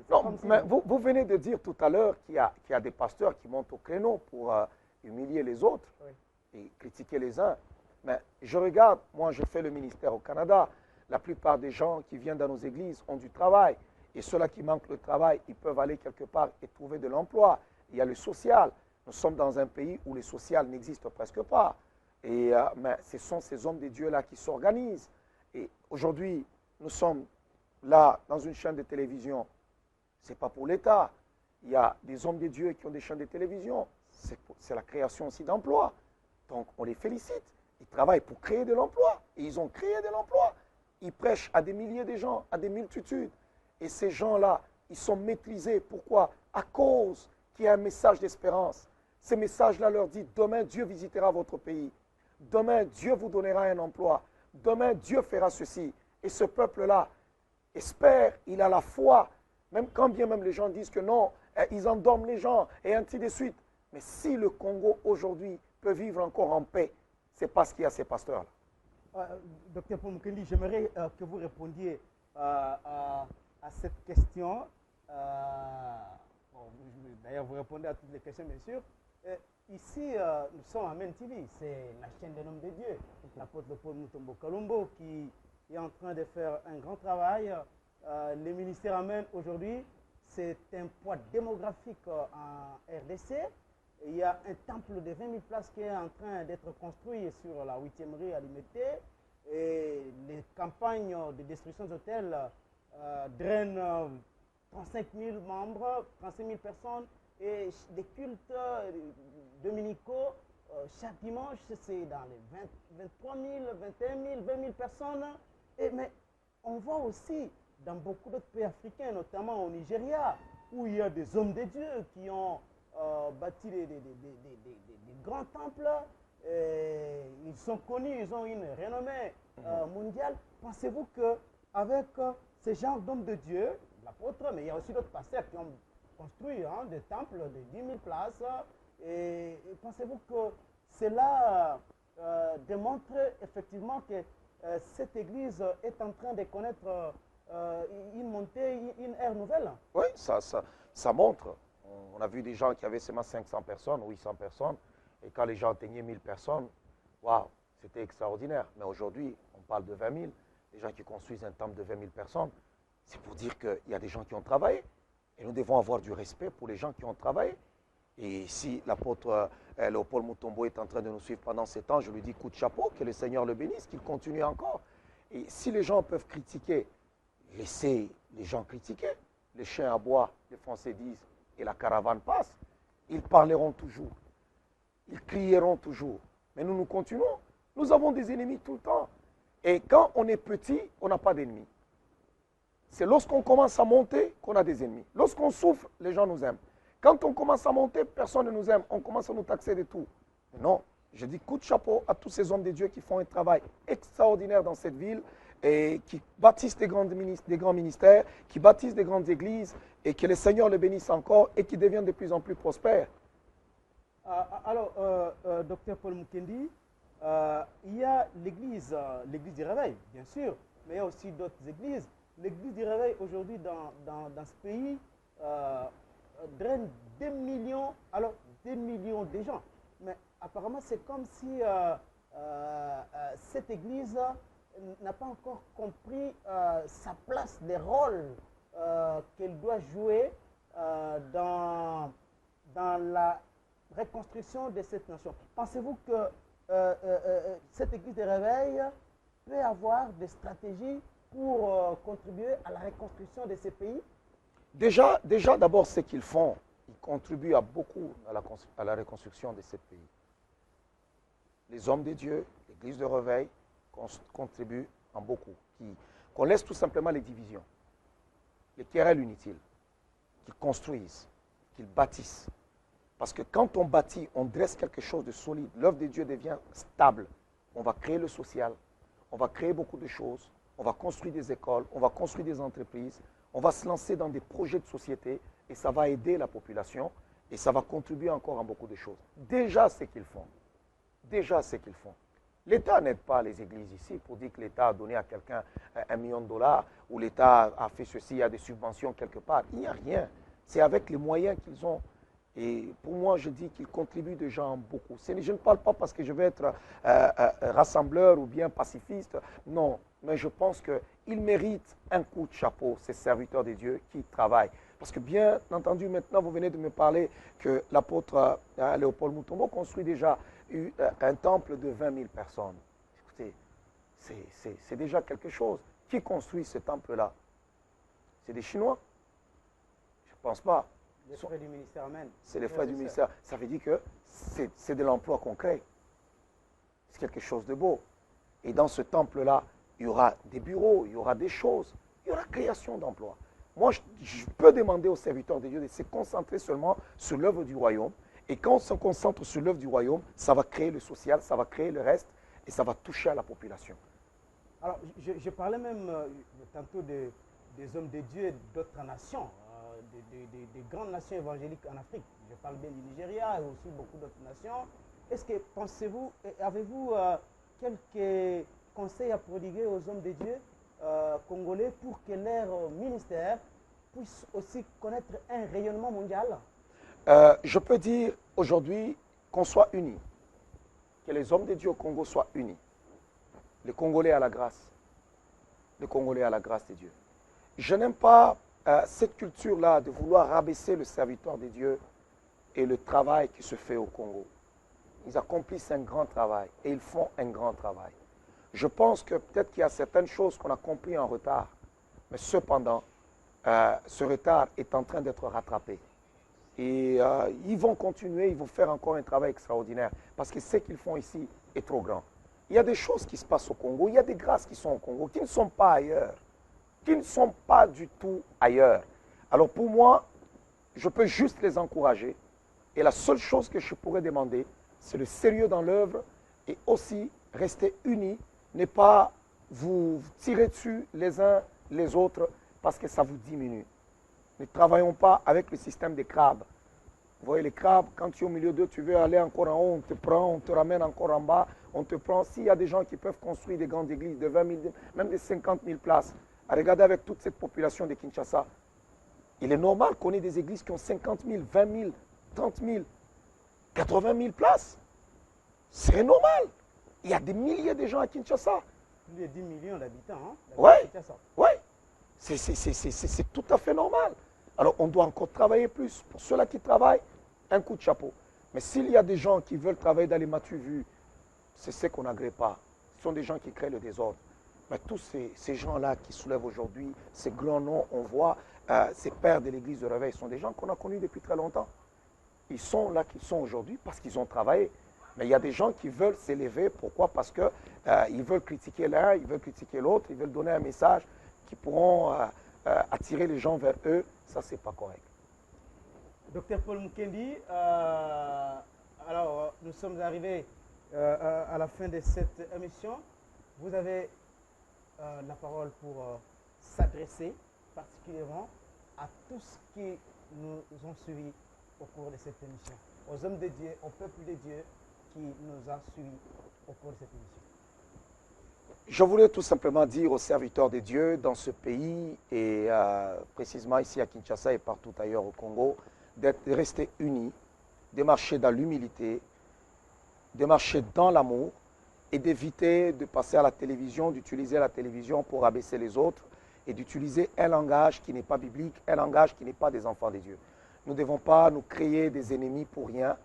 non, mais vous venez de dire tout à l'heure qu'il y a des pasteurs qui montent au créneau pour humilier les autres et critiquer les uns. Mais je regarde, moi je fais le ministère au Canada, la plupart des gens qui viennent dans nos églises ont du travail. Et ceux-là qui manquent le travail, ils peuvent aller quelque part et trouver de l'emploi. Il y a le social. Nous sommes dans un pays où le social n'existe presque pas. Et mais ce sont ces hommes de Dieu-là qui s'organisent. Et aujourd'hui, nous sommes là dans une chaîne de télévision. Ce n'est pas pour l'État. Il y a des hommes de Dieu qui ont des chaînes de télévision. C'est la création aussi d'emplois. Donc on les félicite. Ils travaillent pour créer de l'emploi. Et ils ont créé de l'emploi. Ils prêchent à des milliers de gens, à des multitudes. Et ces gens-là, ils sont maîtrisés. Pourquoi? À cause qu'il y a un message d'espérance. Ce message-là leur dit, demain, Dieu visitera votre pays. Demain, Dieu vous donnera un emploi. Demain, Dieu fera ceci. Et ce peuple-là espère, il a la foi. Même quand bien même les gens disent que non, ils endorment les gens, et ainsi de suite. Mais si le Congo, aujourd'hui, peut vivre encore en paix, c'est parce qu'il y a ces pasteurs-là. Docteur Paul Mukendi, j'aimerais que vous répondiez à cette question. Bon, d'ailleurs, vous répondez à toutes les questions, bien sûr. Ici, nous sommes à Men TV, c'est la chaîne des hommes de Dieu. L'apôtre Paul Mutombo Kalumbo qui est en train de faire un grand travail. Le ministère Amen aujourd'hui, c'est un poids démographique en RDC. Il y a un temple de 20 000 places qui est en train d'être construit sur la 8e rue à Limité. Et les campagnes de destruction d'hôtels drainent 35 000 membres, 35 000 personnes. Et des cultes dominicaux, chaque dimanche, c'est dans les 23 000, 21 000, 20 000 personnes. Mais on voit aussi dans beaucoup d'autres pays africains, notamment au Nigeria, où il y a des hommes de Dieu qui ont bâti des grands temples. Ils sont connus, ils ont une renommée mondiale. Pensez-vous qu'avec ces genres d'hommes de Dieu, l'apôtre, mais il y a aussi d'autres pasteurs qui ont construit hein, des temples de 10 000 places. Et pensez-vous que cela démontre effectivement que cette église est en train de connaître une montée, une ère nouvelle? Oui, ça montre. On a vu des gens qui avaient seulement 500 personnes, 800 personnes, et quand les gens atteignaient 1000 personnes, waouh, c'était extraordinaire. Mais aujourd'hui, on parle de 20 000. Les gens qui construisent un temple de 20 000 personnes, c'est pour dire qu'il y a des gens qui ont travaillé. Et nous devons avoir du respect pour les gens qui ont travaillé. Et si l'apôtre Léopold Mutombo est en train de nous suivre pendant 7 ans, je lui dis coup de chapeau, que le Seigneur le bénisse, qu'il continue encore. Et si les gens peuvent critiquer, laissez les gens critiquer. Les chiens aboient, les Français disent, et la caravane passe. Ils parleront toujours. Ils crieront toujours. Mais nous continuons. Nous avons des ennemis tout le temps. Et quand on est petit, on n'a pas d'ennemis. C'est lorsqu'on commence à monter qu'on a des ennemis. Lorsqu'on souffre, les gens nous aiment. Quand on commence à monter, personne ne nous aime. On commence à nous taxer de tout. Mais non, je dis coup de chapeau à tous ces hommes de Dieu qui font un travail extraordinaire dans cette ville et qui bâtissent des grands ministères, qui bâtissent des grandes églises et que le Seigneur les bénisse encore et qui deviennent de plus en plus prospères. Alors, docteur Paul Mukendi, il y a l'église du Réveil, bien sûr, mais il y a aussi d'autres églises. L'église du Réveil, aujourd'hui, dans ce pays, draine des millions de gens. Mais apparemment, c'est comme si cette église n'a pas encore compris sa place, les rôles qu'elle doit jouer dans la reconstruction de cette nation. Pensez-vous que cette église de réveil peut avoir des stratégies pour contribuer à la reconstruction de ces pays? Déjà d'abord, ce qu'ils font, ils contribuent beaucoup à la reconstruction de ces pays. Les hommes de Dieu, l'église de réveil, contribuent en beaucoup. Qu'on laisse tout simplement les divisions, les querelles inutiles, qu'ils construisent, qu'ils bâtissent. Parce que quand on bâtit, on dresse quelque chose de solide. L'œuvre de Dieu devient stable. On va créer le social, on va créer beaucoup de choses, on va construire des écoles, on va construire des entreprises, on va se lancer dans des projets de société et ça va aider la population et ça va contribuer encore à beaucoup de choses. Déjà, ce qu'ils font. Déjà, ce qu'ils font. L'État n'aide pas les églises ici pour dire que l'État a donné à quelqu'un $1 million ou l'État a fait ceci, il y a des subventions quelque part. Il n'y a rien. C'est avec les moyens qu'ils ont. Et pour moi, je dis qu'ils contribuent déjà en beaucoup. Je ne parle pas parce que je vais être rassembleur ou bien pacifiste. Non, mais je pense qu'ils méritent un coup de chapeau, ces serviteurs de Dieu qui travaillent. Parce que bien entendu, maintenant, vous venez de me parler que l'apôtre Léopold Mutombo construit déjà un temple de 20 000 personnes. Écoutez, c'est déjà quelque chose. Qui construit ce temple-là? C'est des Chinois? Je ne pense pas. Les frais du ministère amènent. C'est les frais du ministère. Ça veut dire que c'est de l'emploi qu'on crée. C'est quelque chose de beau. Et dans ce temple-là, il y aura des bureaux, il y aura des choses, il y aura création d'emplois. Moi, je peux demander aux serviteurs de Dieu de se concentrer seulement sur l'œuvre du royaume. Et quand on se concentre sur l'œuvre du royaume, ça va créer le social, ça va créer le reste et ça va toucher à la population. Alors, je parlais même tantôt des hommes de Dieu d'autres nations, des grandes nations évangéliques en Afrique. Je parle bien du Nigeria et aussi beaucoup d'autres nations. Est-ce que, pensez-vous, avez-vous quelques conseils à prodiguer aux hommes de Dieu congolais pour que leur ministère puisse aussi connaître un rayonnement mondial? Je peux dire aujourd'hui qu'on soit unis, que les hommes de Dieu au Congo soient unis. Les Congolais à la grâce. Les Congolais à la grâce de Dieu. Je n'aime pas cette culture-là de vouloir rabaisser le serviteur de Dieu et le travail qui se fait au Congo. Ils accomplissent un grand travail et ils font un grand travail. Je pense que peut-être qu'il y a certaines choses qu'on a compris en retard, mais cependant, ce retard est en train d'être rattrapé. Et ils vont continuer, ils vont faire encore un travail extraordinaire parce que ce qu'ils font ici est trop grand. Il y a des choses qui se passent au Congo, il y a des grâces qui sont au Congo, qui ne sont pas ailleurs, qui ne sont pas du tout ailleurs. Alors pour moi, je peux juste les encourager et la seule chose que je pourrais demander, c'est le sérieux dans l'œuvre et aussi rester unis, ne pas vous tirer dessus les uns les autres parce que ça vous diminue. Ne travaillons pas avec le système des crabes. Vous voyez, les crabes, quand tu es au milieu d'eux, tu veux aller encore en haut, on te prend, on te ramène encore en bas, on te prend. S'il y a des gens qui peuvent construire des grandes églises de 20 000, même de 50 000 places, à regarder avec toute cette population de Kinshasa, il est normal qu'on ait des églises qui ont 50 000, 20 000, 30 000, 80 000 places. C'est normal. Il y a des milliers de gens à Kinshasa. Plus de 10 millions d'habitants. Hein, Oui, Kinshasa. oui. C'est tout à fait normal. Alors, on doit encore travailler plus. Pour ceux-là qui travaillent, un coup de chapeau. Mais s'il y a des gens qui veulent travailler dans les matu-vues, c'est ce qu'on n'agrée pas. Ce sont des gens qui créent le désordre. Mais tous ces gens-là qui soulèvent aujourd'hui, ces grands noms, on voit, ces pères de l'église de réveil, sont des gens qu'on a connus depuis très longtemps. Ils sont là qu'ils sont aujourd'hui parce qu'ils ont travaillé. Mais il y a des gens qui veulent s'élever. Pourquoi? Parce qu'ils veulent critiquer l'un, ils veulent critiquer l'autre, ils veulent donner un message qui pourront attirer les gens vers eux. Ça, ce n'est pas correct. Docteur Paul Mukendi, alors nous sommes arrivés à la fin de cette émission. Vous avez la parole pour s'adresser particulièrement à tous qui nous ont suivis au cours de cette émission, aux hommes de Dieu, au peuple de Dieu qui nous a suivis au cours de cette émission. Je voulais tout simplement dire aux serviteurs de Dieu dans ce pays et précisément ici à Kinshasa et partout ailleurs au Congo, de rester unis, de marcher dans l'humilité, de marcher dans l'amour et d'éviter de passer à la télévision, d'utiliser la télévision pour abaisser les autres et d'utiliser un langage qui n'est pas biblique, un langage qui n'est pas des enfants de Dieu. Nous ne devons pas nous créer des ennemis pour rien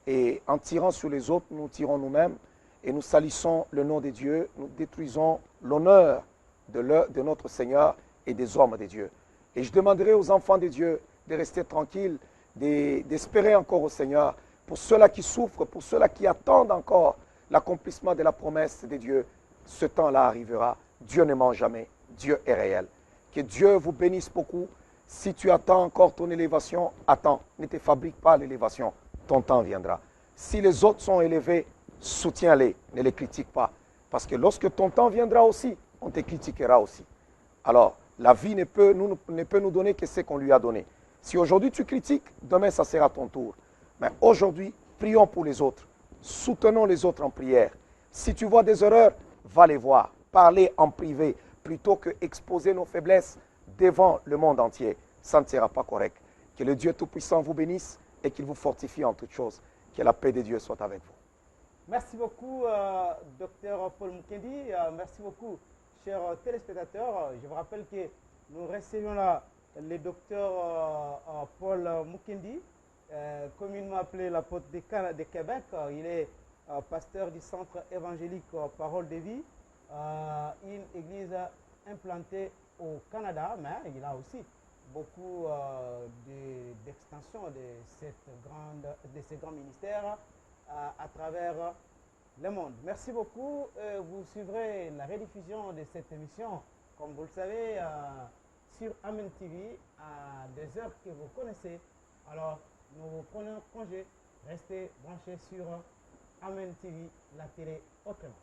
et en tirant sur les autres, nous tirons nous-mêmes et nous salissons le nom de Dieu, nous détruisons l'honneur de notre Seigneur et des hommes de Dieu. Et je demanderai aux enfants de Dieu de rester tranquilles, d'espérer encore au Seigneur. Pour ceux-là qui souffrent, pour ceux-là qui attendent encore l'accomplissement de la promesse de Dieu, ce temps-là arrivera. Dieu ne ment jamais. Dieu est réel. Que Dieu vous bénisse beaucoup. Si tu attends encore ton élévation, attends. Ne te fabrique pas l'élévation. Ton temps viendra. Si les autres sont élevés, soutiens-les. Ne les critique pas. Parce que lorsque ton temps viendra aussi, on te critiquera aussi. Alors, la vie ne peut nous donner que ce qu'on lui a donné. Si aujourd'hui tu critiques, demain ça sera ton tour. Mais aujourd'hui, prions pour les autres. Soutenons les autres en prière. Si tu vois des erreurs, va les voir. Parlez en privé plutôt que exposer nos faiblesses devant le monde entier. Ça ne sera pas correct. Que le Dieu Tout-Puissant vous bénisse et qu'il vous fortifie en toutes choses. Que la paix de Dieu soit avec vous. Merci beaucoup, Dr Paul Mukendi. Merci beaucoup, chers téléspectateurs. Je vous rappelle que nous recevions là le docteur Paul Mukendi, communément appelé l'apôtre de Québec. Il est pasteur du centre évangélique Parole de Vie, une église implantée au Canada, mais il a aussi beaucoup d'extension de ces grands ministères à travers le monde. Merci beaucoup. Vous suivrez la rediffusion de cette émission, comme vous le savez, sur Amen TV à des heures que vous connaissez. Alors, nous vous prenons congé. Restez branchés sur Amen TV, la télé autrement.